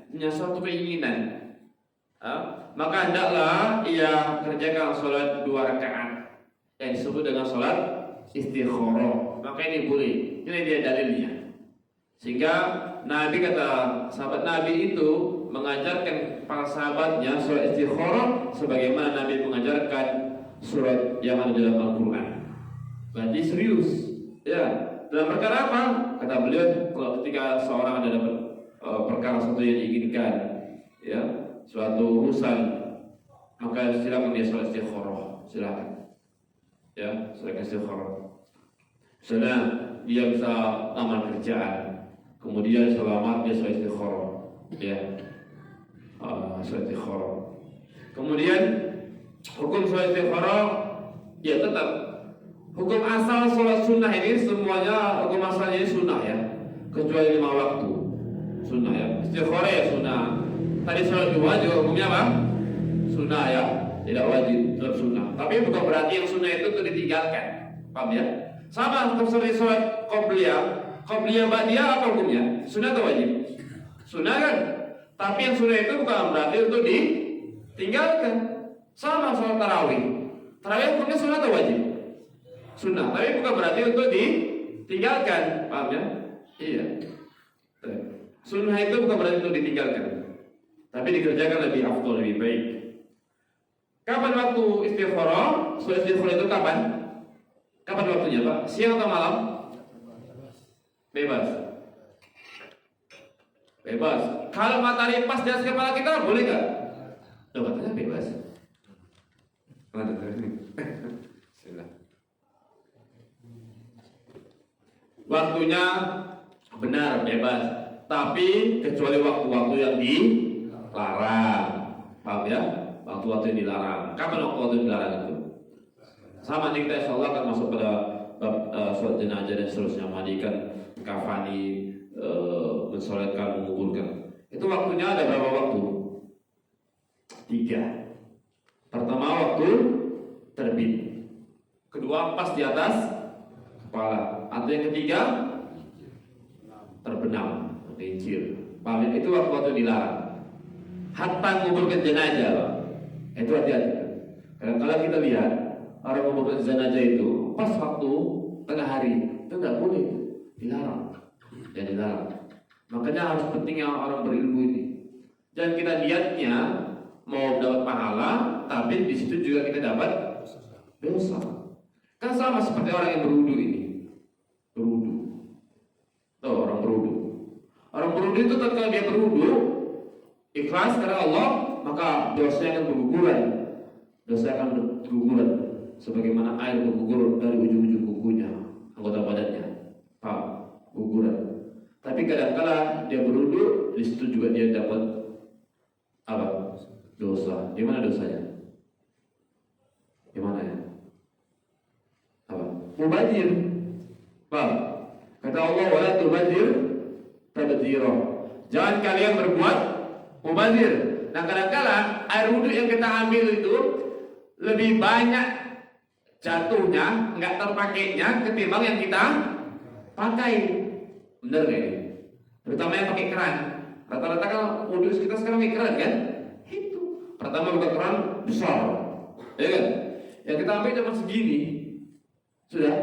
maka hendaklah ia kerjakan sholat 2 rakaat yang disebut dengan sholat istikharah. Maka ini boleh. Ini dia dalilnya. Sehingga Nabi, kata sahabat Nabi itu mengajarkan para sahabatnya sholat istikharah sebagaimana Nabi mengajarkan surat yang ada dalam Al-Quran. Berarti serius. Ya, dalam perkara apa? Kata beliau, kalau ketika seorang ada dapat perkara satu yang diinginkan, ya, suatu urusan, maka silakan dia sholat istikharah. Silakan. Ya, sholat istikharah. Misalnya dia bisa amal kerjaan, kemudian selamat dia sholat istikharah. Ya, sholat istikharah. Kemudian hukum sholat istikharah, ya tetap hukum asal sholat sunnah ini semuanya hukum asalnya ini sunnah ya, kecuali 5 waktu sunnah ya. Istikharah ya sunnah. Tadi sholat duha juga hukumnya apa? Sunnah ya, tidak wajib, tetap sunnah. Tapi bukan berarti yang sunnah itu ditinggalkan, paham ya? Sama seperti sholat qobliyah ba'diyah, apa hukumnya? Sunnah atau wajib? Sunnah kan? Tapi yang sunnah itu bukan berarti untuk ditinggalkan. Sama sholat tarawih hukumnya sunnah atau wajib? Sunnah, tapi bukan berarti untuk ditinggalkan, paham ya? Iya. Sunnah itu bukan berarti untuk ditinggalkan, tapi dikerjakan lebih afdal, lebih baik. Kapan waktu istikharah? Sholat istikharah itu kapan? Kapan waktunya, Pak? Siang atau malam? Bebas. Kalau matahari pas di atas kepala kita, boleh nggak? Katanya bebas. Mana ini? Waktunya benar bebas, tapi kecuali waktu-waktu yang dilarang, paham ya? Waktu-waktu yang dilarang. Kapan waktu-waktu yang dilarang itu? Sama nih, kita insyaallah akan masuk pada sholat jenazah dan seterusnya, mandikan, kafani, mensolatkan, menguburkan. Itu waktunya ada berapa waktu? 3. Pertama waktu terbit, kedua pas di atas kepala, atau yang ketiga terbenam, rincir. Paham ya? Itu waktu-waktu dilarang. Hatta menguburkan jenazah, Pak. Itu hati-hati. Karena kalau kita lihat orang menguburkan jenazah itu pas waktu tengah hari, itu nggak boleh, dilarang. Ya dilarang. Makanya harus pentingnya orang berilmu ini. Dan kita lihatnya mau dapat pahala, tapi di situ juga kita dapat dosa. Kan sama seperti orang yang berwudu ini. Berwudu. Tuh orang berwudu. Orang berwudu itu ketika dia berwudu ikhlas karena Allah, maka dosanya akan berguguran. Dosa akan berguguran sebagaimana air bergugur dari ujung-ujung kukunya, anggota badannya. Paham? Guguran. Tapi kadang-kala dia berwudu, di situ juga dia dapat apa? Dosa. Di mana dosanya? Di mana ya? Apa? Mubadzir. Paham? Kata Allah, wala tubadzir tabdzira. Jangan kalian berbuat mubadzir. Nah, kadang-kala air wudu yang kita ambil itu lebih banyak jatuhnya, nggak terpakainya ketimbang yang kita pakai. Bener nggak ini? Terutama yang pakai keran. Rata-rata kan wudu kita sekarang pakai keran kan? Itu. Pertama buka keran besar, ya kan? Yang kita ambil cuma segini, sudah.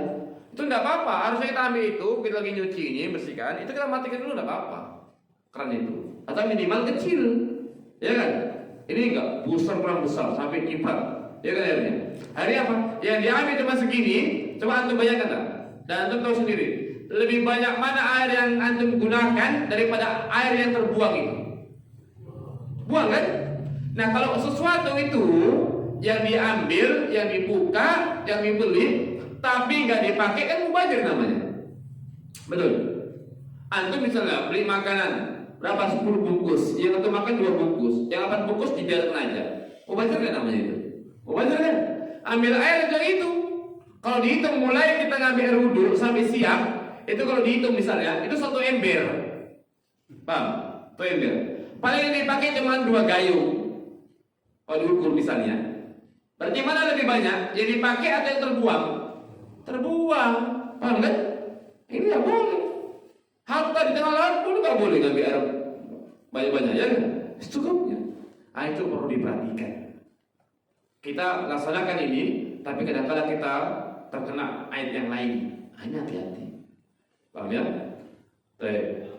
Itu nggak apa-apa. Harusnya kita ambil itu, kita lagi nyuci ini, bersihkan. Itu kita matikan dulu, nggak apa-apa. Keran itu. Atau minimal kecil, ya kan? Ini enggak besar, kurang besar sampai kipat, ya kan airnya? Airnya apa? Yang diambil cuma segini. Coba antum bayangkan tak? Dan antum tahu sendiri. Lebih banyak mana air yang antum gunakan daripada air yang terbuang itu? Buang kan? Nah, kalau sesuatu itu yang diambil, yang dibuka, yang dibeli, tapi nggak dipakai, kan mubazir namanya. Betul? Antum misalnya beli makanan berapa, 10 bungkus, yang antum makan 2 bungkus, yang 8 bungkus dibiarkan aja. Mubazir kan namanya itu? Mubazir kan? Ambil air aja itu. Kalau dihitung mulai kita ngambil air wudhu sampai siap, itu kalau dihitung misalnya, itu 1 ember. Paham? 1 ember. Paling yang dipakai cuma 2 gayung. Kalau diukur misalnya. Berarti mana lebih banyak? Yang dipakai atau yang terbuang? terbuang. Paham kan? Ini nggak boleh. Hatta di tengah laut pun nggak boleh ngambil air banyak-banyak, ya kan? Secukupnya. Nah, itu perlu diperhatikan. Kita laksanakan ini, tapi kadang-kadang kita terkena ayat yang lain. Hanya hati-hati. Paham ya? Baik.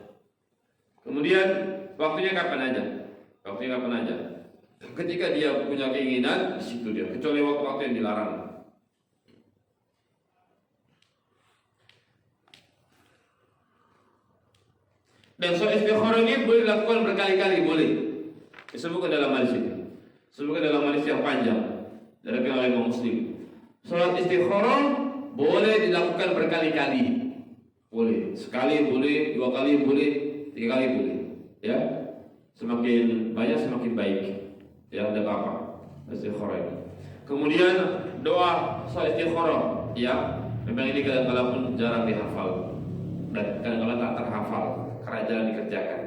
Kemudian waktunya kapan aja? Waktunya kapan aja? Ketika dia punya keinginan, di situ dia. Kecuali waktu-waktu yang dilarang. Dan soal istikharah ini boleh dilakukan berkali-kali, boleh. Disebutkan dalam hadis ini. Disebutkan dalam hadis yang panjang dari oleh Imam Muslim. Salat istikharah boleh dilakukan berkali-kali. Boleh. Sekali boleh, 2 kali boleh, 3 kali boleh. Ya. Semakin banyak semakin baik. Ya, ada apa? Istikharah ini. Kemudian doa salat istikharah, ya. Memang ini kadang-kadang pun jarang dihafal dan kadang-kadang tak terhafal karena jarang dikerjakan.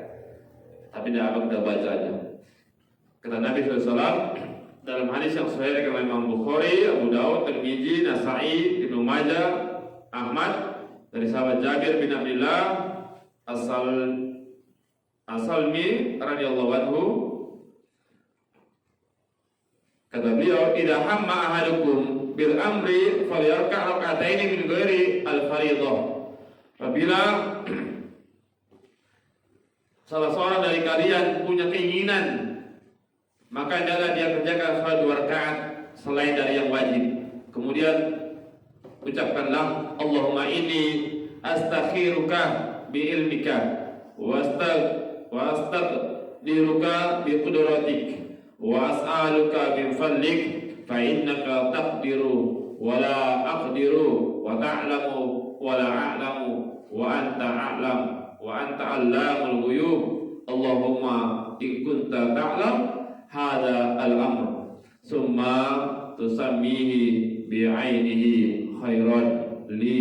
Tapi dah kita baca aja. Kata Nabi SAW dalam hadis yang sahih dari Imam Bukhari, Abu Daud, Tirmizi, Nasai, Ibnu Majah, Ahmad dari sahabat Jabir bin Abdullah As-Salmi radhiyallahu anhu, kata beliau, "Idza hamma ahadukum bil amri falyarka' rak'ataini min ghairi al-fardhah." Apabila salah seorang dari kalian punya keinginan, maka hendaklah dia kerjakan salat 2 rakaat selain dari yang wajib. Kemudian ucapkanlah, Allahumma inni astakhiruka bi ilmika wa astaqdiruka bi qudratik wa as'aluka min fadlik fa innaka taqdiru wa la aqdiru wa ta'lamu wa la a'lamu wa anta a'lam wa anta 'allamul ghuyub. Allahumma in kunta ta'lam hadha al-amr summa tusammihi bi'ainihi khairan li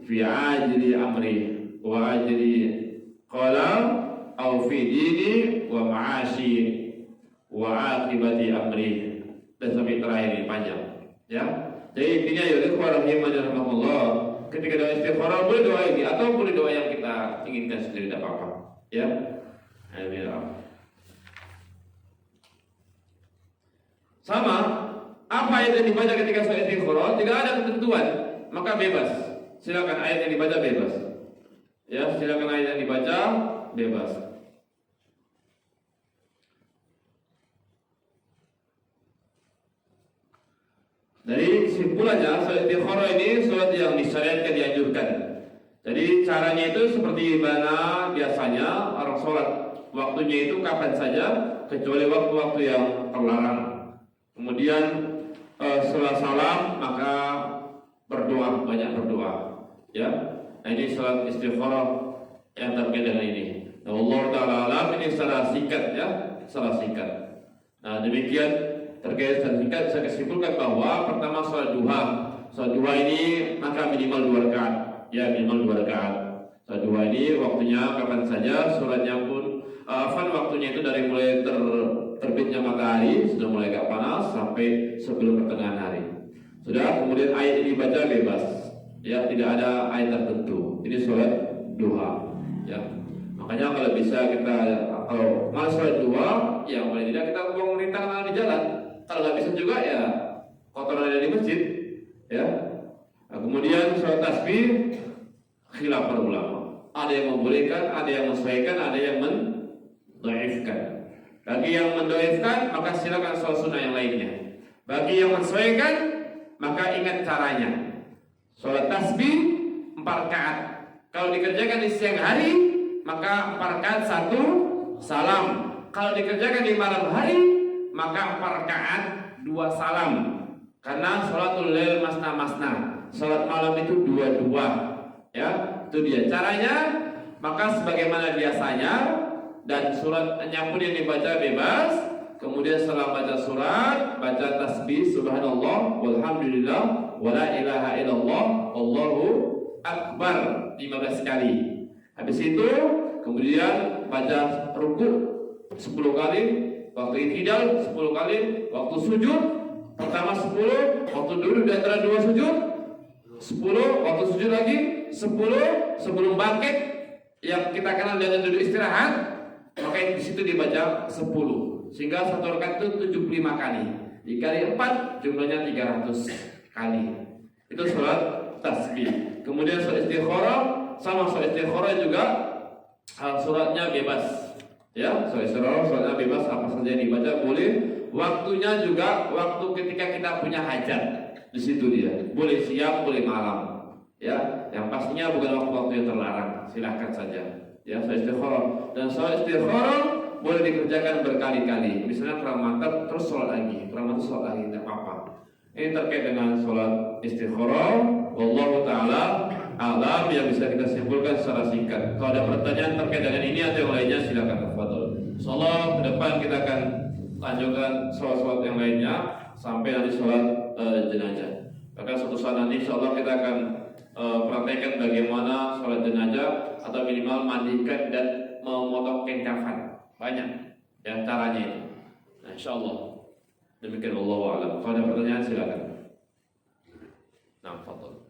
fi ajli amri wa ajli qala aw fi dini wa ma'ashi wa akibati amri. Dan sampai terakhir ini panjang, ya. Jadi intinya ya ikhwan rahimahullah, ketika doa istikharah boleh doa ini atau boleh doa yang kita inginkan sendiri, tidak apa-apa, ya. Amin. Sama, apa ayat yang dibaca ketika sholat istikharah tidak ada ketentuan, maka bebas. Silakan ayat yang dibaca bebas. Ya, silakan ayat yang dibaca bebas. Dari kesimpulannya, sholat istikharah ini sholat yang disyariatkan, dianjurkan. Jadi caranya itu seperti mana biasanya orang sholat, waktunya itu kapan saja kecuali waktu-waktu yang terlarang. Kemudian setelah salam maka berdoa, banyak berdoa, ya. Nah, ini salat istikharah yang terkait dengan ini. Nah, Allah Taala alam, ini secara singkat, ya, secara singkat. Nah, demikian terkait secara singkat saya kesimpulan bahwa pertama salat duha. Salat duha ini maka minimal 2 rakaat, ya, minimal 2 rakaat. Salat duha ini waktunya kapan saja, salatnya pun waktunya itu dari mulai terbitnya matahari, sudah mulai agak panas sampai sebelum pertengahan hari. Sudah, kemudian ayat ini dibaca bebas, ya, tidak ada ayat tertentu. Ini sholat duha, ya. Makanya kalau bisa kita, kalau malas sholat duha, ya paling tidak kita buang rintangan di jalan. Kalau nggak bisa juga, ya kotoran ada di masjid, ya. Nah, kemudian sholat tasbih khilaf para ulama. Ada yang membolehkan, ada yang mensesuaikan, ada yang mendoifkan. Bagi yang mendoifkan, maka silakan sholat sunnah yang lainnya. Bagi yang mensesuaikan, maka ingat caranya. Sholat tasbih 4 rakaat. Kalau dikerjakan di siang hari, maka 4 rakaat 1 salam. Kalau dikerjakan di malam hari, maka 4 rakaat 2 salam. Karena sholatul lail masna-masna. Sholat malam itu 2-2. Ya, itu dia caranya. Maka sebagaimana biasanya, dan suratnya pun yang dibaca bebas. Kemudian setelah baca surat, baca tasbih subhanallah walhamdulillah wala ilaha illallah Allahu akbar 15 kali. Habis itu kemudian baca rukuk 10 kali, waktu i'tidal 10 kali, waktu sujud pertama 10, waktu duduk di antara 2 sujud 10 waktu sujud lagi, 10 sebelum bangkit yang kita kenal dengan duduk istirahat, maka di situ dibaca 10 sehingga satu rakaat itu 75 kali. Dikali 4 jumlahnya 300 kali. Itu sholat tasbih. Kemudian sholat istikharah, sama sholat istikharah juga suratnya bebas. Ya, sholat istikharah suratnya bebas, apa saja yang dibaca boleh. Waktunya juga waktu ketika kita punya hajat. Di situ dia. Boleh siang, boleh malam. Ya, yang pastinya bukan waktu-waktu yang terlarang. Silahkan saja. Ya, sholat istikharah. Dan sholat istikharah boleh dikerjakan berkali-kali. Misalnya kurang mantap, terus sholat lagi. Kurang mantap, sholat lagi, tidak apa-apa. Ini terkait dengan sholat istikharah. Wallahu ta'ala alam, yang bisa kita simpulkan secara singkat. Kalau ada pertanyaan terkait dengan ini atau yang lainnya, silakan tafadhol. Insyaallah ke depan kita akan lanjutkan sholat-sholat yang lainnya sampai nanti sholat jenazah. Bahkan suatu saat nanti insyaallah kita akan praktekkan bagaimana sholat jenazah atau minimal mandikan dan memotong kain kafan. Banyak ya caranya itu. Nah, insyaallah demikian, wallahu a'lam. Kalau ada pertanyaan silakan. Nah, fadhol.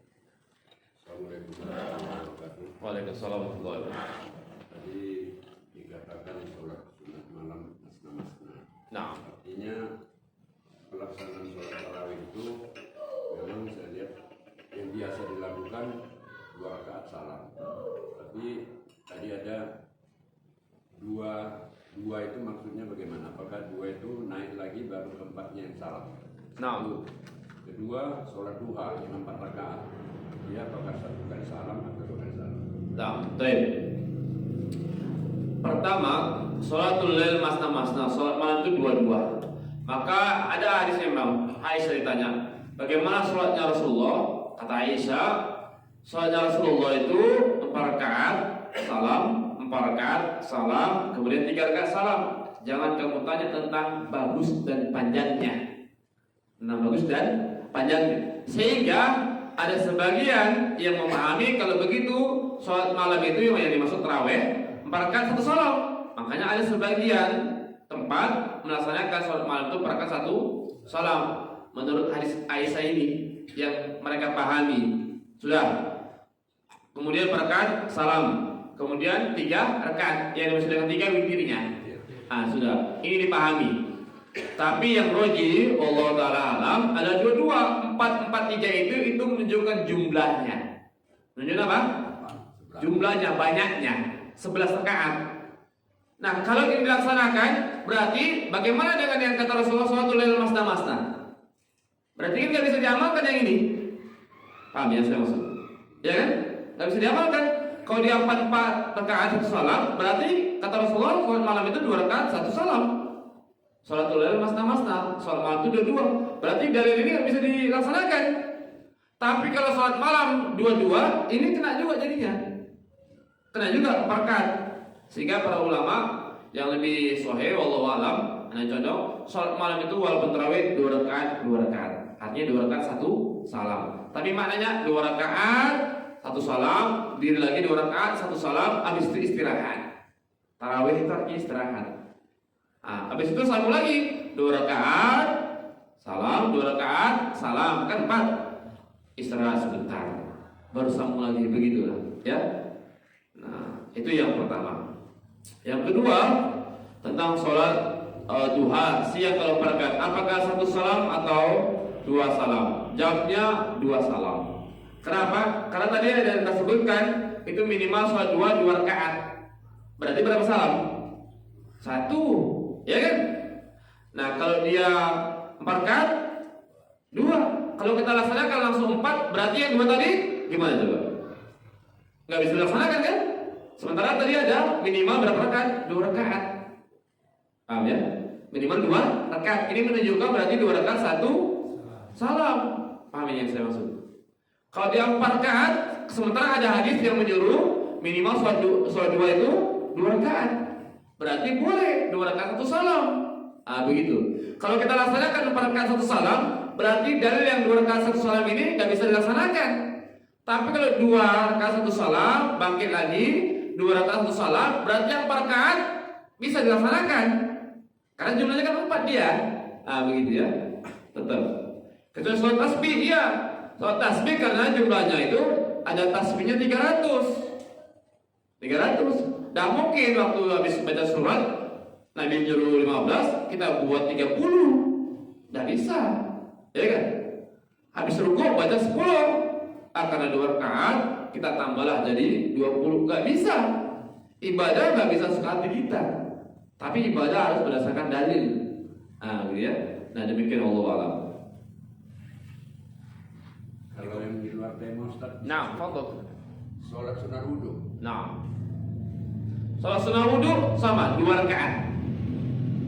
Assalamualaikum warahmatullahi wabarakatuh. Waalaikumsalam warahmatullahi wabarakatuh. Tadi dikatakan sholat sunat malam masna-masna. Nah, Artinya pelaksanaan sholat tarawih itu memang saya lihat yang biasa dilakukan 2 rakaat salam. Tapi tadi ada dua itu maksudnya bagaimana? Apakah 2 itu naik lagi baru keempatnya yang salam? nah, Kedua, sholat duha yang 4 rakaat. Dia apakah 1 kali salam atau 2 kali salam? nah, baik. Pertama, sholatul lail masna-masna, sholat malam itu 2-2. Maka ada hadis memang Aisyah ditanya, bagaimana sholatnya Rasulullah? Kata Aisyah, sholatnya Rasulullah itu 4 rakaat salam, 4 rakaat salam, kemudian 3 rakaat salam. Jangan kamu tanya tentang bagus dan panjangnya. Tentang bagus dan panjangnya. Sehingga ada sebagian yang memahami kalau begitu sholat malam itu yang dimaksud tarawih 4 rakaat 1 salam. Makanya ada sebagian tempat melaksanakan sholat malam itu 4 rakaat 1 salam. Menurut hadis Aisyah ini yang mereka pahami sudah. Kemudian 4 rakaat salam. Kemudian 3 rakaat yang dimaksud dengan 3 witirnya. Sudah. Ini dipahami. Tapi yang roji Allah Ta'ala alam ada 22. 4 4 3 itu menunjukkan jumlahnya. Menunjukkan apa? Jumlahnya, banyaknya 11 rakaat. Nah, kalau ini dilaksanakan, berarti bagaimana dengan yang kata Rasulullah SAW masna-masna? Berarti kan nggak bisa diamalkan yang ini. Paham ya saya maksud? Ya kan? Nggak bisa diamalkan. Kalau dia 4 rakaat 1 salam, berarti kata Rasulullah sholat malam itu 2 rakaat 1 salam. Sholatul lail masna-masna, sholat malam itu 2-2. Berarti dalil ini nggak bisa dilaksanakan. Tapi kalau sholat malam 2-2, ini kena juga jadinya. Kena juga 4 rakaat. Sehingga para ulama yang lebih sahih wallahu alam, ana condong sholat malam itu walaupun tarawih 2 rakaat 2 rakaat. Artinya 2 rakaat 1 salam. Tapi maknanya 2 rakaat 1 salam, diri lagi 2 rakaat 1 salam, habis itu istirahat. Tarawih itu artinya istirahat. Habis itu sambung lagi 2 rakaat salam, 2 rakaat salam, kan 4. Istirahat sebentar, baru sambung lagi, begitulah ya. Nah, itu yang pertama. Yang kedua, tentang sholat duha siang kalau 4 rakaat, apakah 1 salam atau 2 salam? Jawabnya 2 salam. Kenapa? Karena tadi ada yang disebutkan itu minimal sholat 2 rakaat. Berarti berapa salam? 1, ya kan? Nah, kalau dia 4 rakaat 2. Kalau kita laksanakan langsung 4, berarti yang 2 tadi gimana coba? Nggak bisa dilaksanakan kan? Sementara tadi ada minimal berapa rakaat? 2 rakaat. Paham ya? Minimal 2 rakaat. Ini menunjukkan berarti 2 rakaat 1 salam. Paham yang saya maksud? Kalau dia 4 rakaat, sementara ada hadis yang menyuruh minimal sholat 2 itu 2 rakaat. Berarti boleh 2 rakaat 1 salam. Begitu. Kalau kita laksanakan 4 rakaat 1 salam, berarti dalil yang 2 rakaat 1 salam ini nggak bisa dilaksanakan. Tapi kalau 2 rakaat 1 salam, bangkit lagi 2 rakaat 1 salam, berarti yang 4 rakaat bisa dilaksanakan. Karena jumlahnya kan 4 dia. Begitu ya. Tetap. Kecuali sholat tasbih, iya. Sholat tasbih karena jumlahnya itu ada tasbihnya 300. Tidak mungkin waktu habis baca surat Nabi nyuruh 15 kita buat 30. Tidak bisa, ya kan? Habis rukuk baca 10, akan ada 2 rakaat kita tambahlah jadi 20. Gak bisa. Ibadah gak bisa suka hati kita, tapi ibadah harus berdasarkan dalil. Nah, gitu ya. Nah, demikian Allah alam. Kalau yang di luar tema Ustaz, Nah, foto. sholat sunnah wudhu. Nah, sholat sunnah wudhu sama 2 rakaat.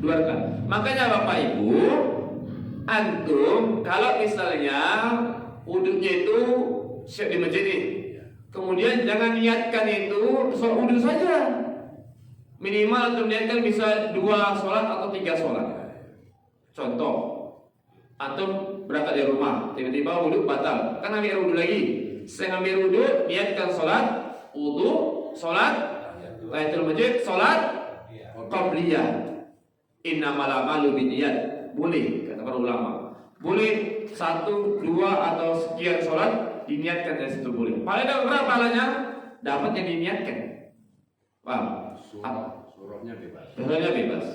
2 rakaat. Makanya Bapak Ibu, antum kalau misalnya wudhunya itu siap di masjid nih, kemudian jangan niatkan itu sholat wudhu saja. Minimal antum niatkan bisa 2 sholat atau 3 sholat. Contoh, antum berangkat dari rumah, tiba-tiba wudhu batal, kan ambil wudhu lagi. Saya ambil wudhu, niatkan sholat wudhu, sholat tahiyatul masjid, sholat qabliyah. Innamal a'malu binniyat. Boleh, kata para ulama. Boleh 1, 2 atau sekian sholat diniatkan dari situ boleh. Paling ada berapa pahalanya? Dapat yang diniatkan. Paham? Surahnya bebas. Surahnya bebas.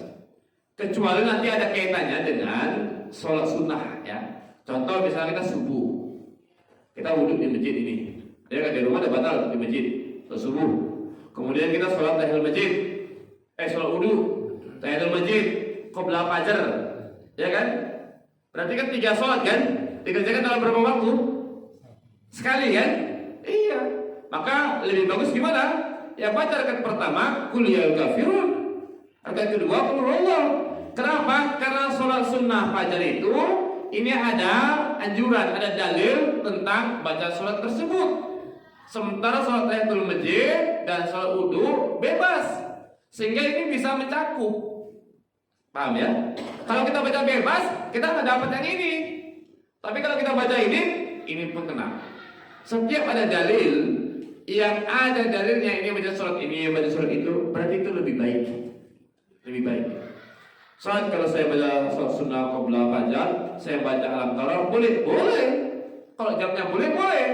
Kecuali nanti ada kaitannya dengan sholat sunnah ya. Contoh misalnya kita subuh, kita wudhu di masjid ini. Ya kan di rumah ada batal di masjid sholat subuh. Kemudian kita sholat tahiyatul masjid, sholat wudhu, tahiyatul masjid, qabla fajar, ya kan? Berarti kan 3 sholat kan? Dikerjakan dalam berapa waktu? Sekali kan? Iya. Maka lebih bagus gimana? Ya baca rakaat pertama, qul ya kafirun. Rakaat kedua, qul huwallah. Kenapa? Karena sholat sunnah fajar itu ini ada anjuran, ada dalil tentang baca sholat tersebut. Sementara sholat tahiyatul masjid dan sholat wudhu bebas, sehingga ini bisa mencakup. Paham ya? Kalau kita baca bebas, kita nggak dapat yang ini. Tapi kalau kita baca ini pun kena. Setiap ada dalil yang ada dalilnya ini baca sholat ini, baca sholat itu, berarti itu lebih baik. Lebih baik. Saat kalau saya baca sholat sunnah qabla fajar, saya baca alam tarah, boleh? Boleh. Kalau jamnya boleh, boleh.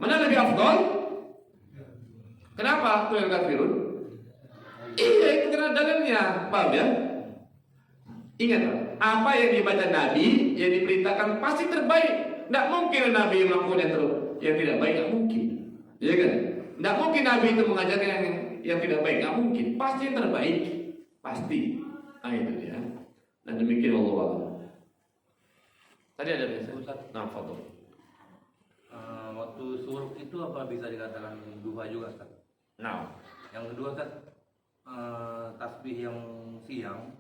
Mana lebih afdal? Kenapa? Qul ya kafirun. Iya, itu karena dalilnya. Paham ya? Ingat, apa yang dibaca Nabi yang diperintahkan pasti terbaik. Tidak mungkin Nabi melakukan yang tidak baik, tidak mungkin. Iya kan? Tidak mungkin Nabi itu mengajarkan yang tidak baik, tidak mungkin. Pasti yang terbaik, pasti. Nah itu dia. Dan demikian Allah. Tadi ada Ustaz. Nah, foto. Waktu suruh itu apa bisa dikatakan duha juga Ustaz? Nah, yang kedua kan tasbih yang siang,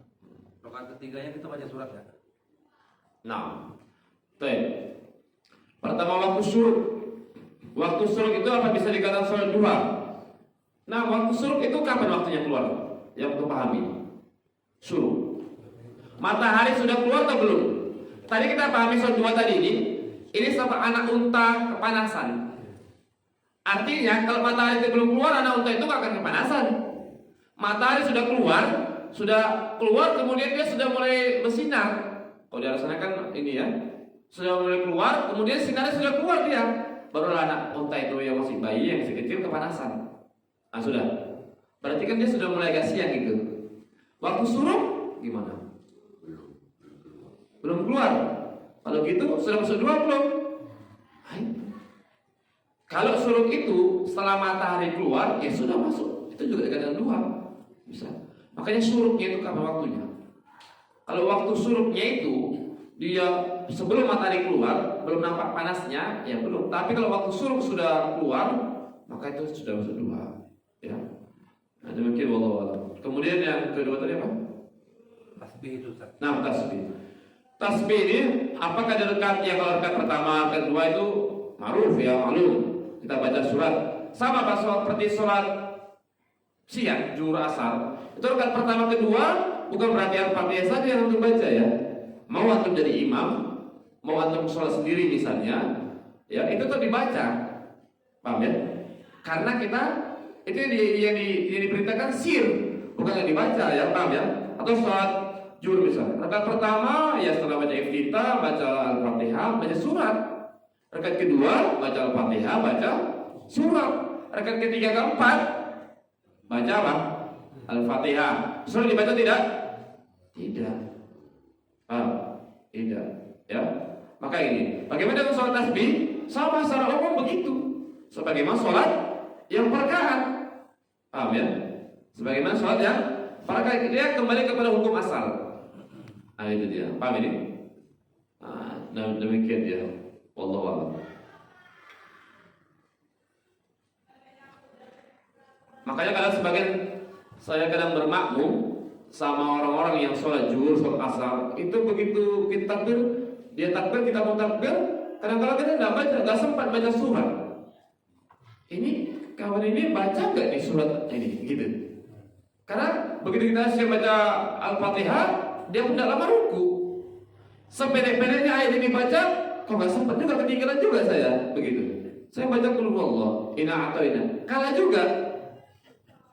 rakaat ketiganya kita baca surat ya? nah, pertama waktu syuruk. Waktu syuruk itu apa bisa dikatakan sholat duha? Nah, waktu syuruk itu kapan waktunya keluar? Yang untuk pahami. Syuruk. Matahari sudah keluar atau belum? Tadi kita pahami sholat duha tadi ini seperti anak unta kepanasan. Artinya kalau matahari itu belum keluar, anak unta itu gak akan kepanasan. Matahari sudah keluar, kemudian dia sudah mulai bersinar. Kalau di sana kan ini ya, sudah mulai keluar, kemudian sinarnya sudah keluar dia. Barulah anak unta itu yang masih bayi, yang masih kecil kepanasan. Nah sudah, berarti kan dia sudah mulai agak siang gitu. Waktu suruh gimana? Belum keluar. Kalau gitu sudah masuk duha belum? Kalau suruh itu setelah matahari keluar, ya sudah masuk. Itu juga dikatakan duha. Bisa. Makanya suruknya itu kapan waktunya? Kalau waktu suruknya itu dia sebelum matahari keluar, belum nampak panasnya, ya belum. Tapi kalau waktu suruk sudah keluar, maka itu sudah masuk duha. Ya. Nah, demikian wallahu. Kemudian yang kedua tadi apa? Tasbih itu Ustaz. Nah, tasbih. Tasbih ini apakah ada rekatnya? Kalau rekat pertama, kedua itu ma'ruf ya, maklum. Kita baca surat. Sama Pak, seperti sholat siang, zuhur, asar. Itu rekat pertama, kedua bukan berarti Al-Fatihah saja yang untuk baca ya. Mau antum jadi imam, mau antum sholat sendiri misalnya, ya itu tuh dibaca. Paham ya? Karena kita itu yang diperintahkan sir, bukan yang dibaca ya, paham ya? Atau sholat zuhur misalnya. Rakaat pertama ya setelah baca iftitah, baca Al-Fatihah, baca surat. Rakaat kedua baca Al-Fatihah, baca surat. Rakaat ketiga keempat baca apa? Al-Fatihah. Surat dibaca tidak? Tidak. Tidak. Ya. Maka ini, bagaimana dengan sholat tasbih? Sama secara umum begitu. Sebagaimana sholat yang perkaat. Paham ya? Sebagaimana sholat yang perkaat, dia kembali kepada hukum asal. Nah itu dia. Paham ini? Nah, demikian dia. Wallahu a'lam. Makanya kadang sebagian saya kadang bermakmum sama orang-orang yang sholat zuhur, sholat asar, itu begitu kita takbir, dia takbir, kita mau takbir, kadang-kadang kita nggak sempat baca surat. Ini kawan ini baca nggak nih surat ini, gitu. Karena begitu kita siap baca Al-Fatihah, dia pun tidak lama ruku. Sependek-pendeknya ayat ini baca, kok nggak sempat juga, ketinggalan juga saya, begitu. Saya baca qul huwallah, inna a'tayna, kalah juga.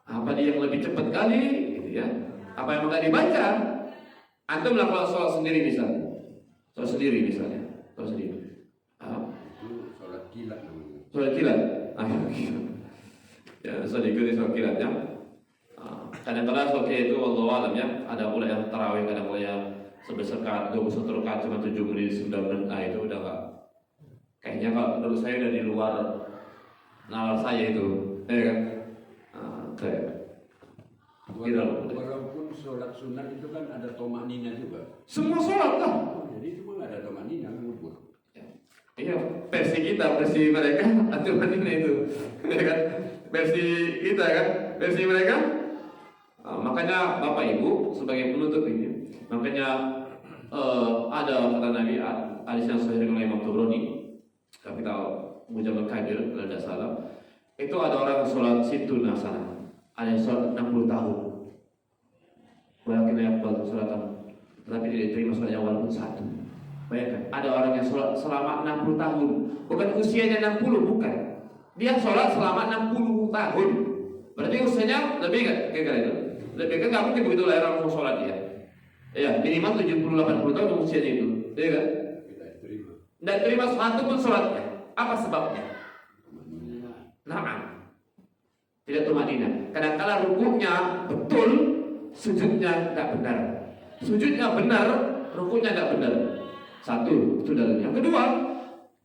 Apa dia yang lebih cepat kali, gitu ya? Apa yang nggak dibaca? Antum melakukan sholat sendiri misalnya, sholat sendiri. Itu sholat kilat namanya. Sholat kilat, ya sholat ikuti sholat kilat ya. Kadang-kadang sholat kilat itu wallahu alam ya. Ada pula yang tarawih, kadang pula yang sebesar 21 rakaat cuma 7 menit 9 menit. Nah itu udah nggak. Kayaknya kalau menurut saya udah di luar nalar saya itu, ya kan? Walaupun sholat sunat itu kan ada tomak nina juga. Semua sholat lah. Jadi itu mah ada tomak nina ngubur. Iya, versi kita, versi mereka, aturan ini itu, ya kan? Versi kita kan, versi mereka. Makanya Bapak Ibu sebagai penutup ini, makanya ada kata Nabi, hadis yang sahih oleh Imam Tabrani, kita Mujamul Kadir, kalau tidak salah, itu ada orang sholat situ nasana, ada yang sholat 60 tahun, walakin yang sholat tapi tidak diterima sholatnya walaupun satu. Bayangkan, ada orang yang sholat selama 60 tahun, bukan usianya 60, bukan. Dia sholat selama 60 tahun. Berarti usianya lebih nggak kira-kira itu? Lebih kan nggak mungkin begitu lahir langsung sholat dia. Ya minimal 70-80 tahun usianya itu, iya kan? Tidak terima. Tidak terima satu pun sholatnya. Apa sebabnya? Nah, tidak tumanina. Kadang-kadang rukuknya betul, sujudnya tidak benar. Sujudnya benar, rukuknya tidak benar. Satu, itu dalilnya. Yang kedua,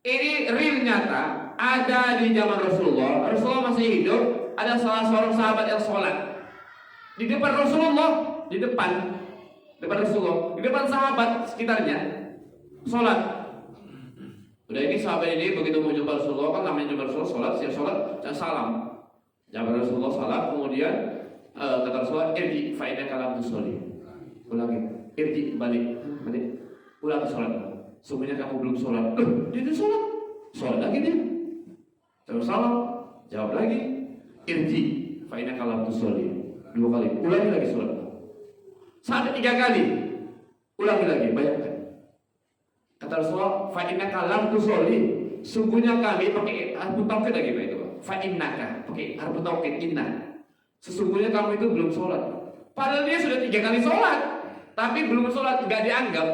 ini real nyata ada di zaman Rasulullah. Rasulullah masih hidup, ada salah seorang sahabat yang sholat di depan Rasulullah, di depan Rasulullah, di depan sahabat sekitarnya sholat. Udah ini sahabat ini begitu mau jumpa Rasulullah, kan namanya jumpa Rasulullah, siap sholat dan salam. Jawab Rasulullah salam, kemudian kata Rasulullah, irji fa'inna kalam tusolli. Ulangi, irji balik, ulang sholat. Sungguhnya kamu belum sholat. Dia itu sholat lagi dia. Terus salam, jawab lagi, irji fa'inna kalam tusolli. 2 kali, ulangi lagi sholat. Sampai 3 kali, ulangi lagi, bayangkan. Kata Rasulullah, fa'innaka lam tusolli. Sungguhnya kami pakai harfu taukid lagi Pak itu. Fa'innaka pakai harfu taukid inna. Sesungguhnya kamu itu belum sholat. Padahal dia sudah 3 kali sholat, tapi belum sholat, nggak dianggap.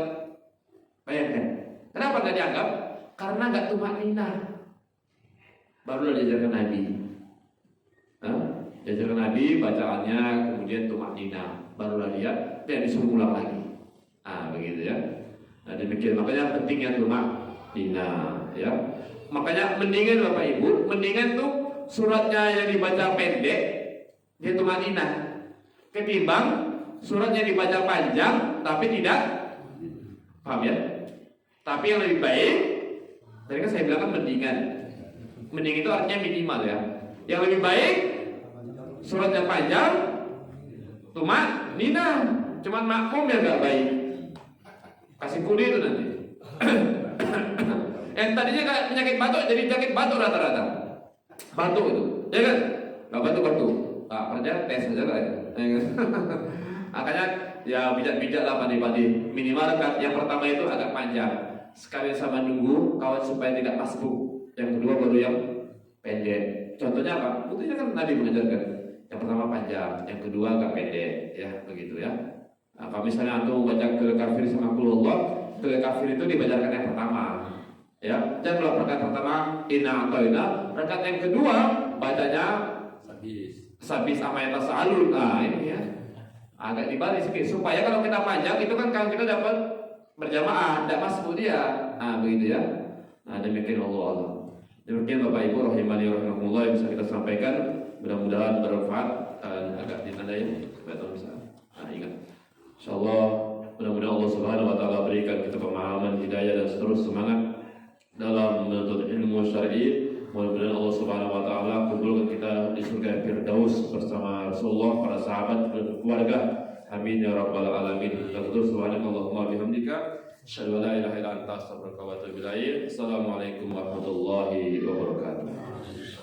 Bayangkan. Kenapa nggak dianggap? Karena nggak tumanina. Barulah diajarkan Nabi. Diajarkan Nabi bacaannya, kemudian tumanina. Barulah dia tidak disuruh ulang lagi. Begitu ya. Nah demikian, makanya pentingnya tumanina ya. Makanya mendingan Bapak Ibu, mendingan tuh suratnya yang dibaca pendek dia tumanina, ketimbang suratnya dibaca panjang tapi tidak, paham ya? Tapi yang lebih baik, tadi kan saya bilang kan mendingan. Mending itu artinya minimal ya. Yang lebih baik suratnya panjang, tumanina. Cuman makmum yang nggak baik. Kasih kudi itu nanti. Yang tadinya kayak penyakit batuk jadi penyakit batuk rata-rata. Batuk itu, ya kan? Nggak batuk-batuk. Kerja tes aja lah ya. Makanya ya bijak-bijak lah padi-padi. Minimal yang pertama itu agak panjang. Sekali sama nunggu kawan supaya tidak pasbuk. Yang kedua baru yang pendek. Contohnya apa? Buktinya kan Nabi mengajarkan. Yang pertama panjang, yang kedua agak pendek, ya begitu ya. Kalau misalnya antum baca ke kafir sama kulullah, ke kafir itu dibacakan yang pertama, Ya, dan kalau rakaat pertama inna atoina, rakaat yang kedua bacanya sabis sama yang tasalul. Nah ini ya agak dibalik sedikit supaya kalau kita panjang itu kan kalau kita dapat berjamaah, tidak masuk dia. Nah begitu ya. Nah demikian Allah. Demikian Bapak Ibu rahimani rahimakumullah yang bisa kita sampaikan. Mudah-mudahan bermanfaat dan agak ditandai supaya tahu bisa. Nah ingat, insyaallah mudah-mudahan Allah Subhanahu Wa Taala berikan kita pemahaman, hidayah dan terus semangat dalam menuntut ilmu syar'i. Mudah-mudahan Allah Subhanahu Wa Taala kumpulkan kita di surga Firdaus bersama Rasulullah, para sahabat dan keluarga. Amin ya rabbal alamin. Subhanallahumma bihamdika asyhadu an la ilaha illa anta astaghfiruka wa atubu ilaik. Assalamualaikum warahmatullahi wabarakatuh.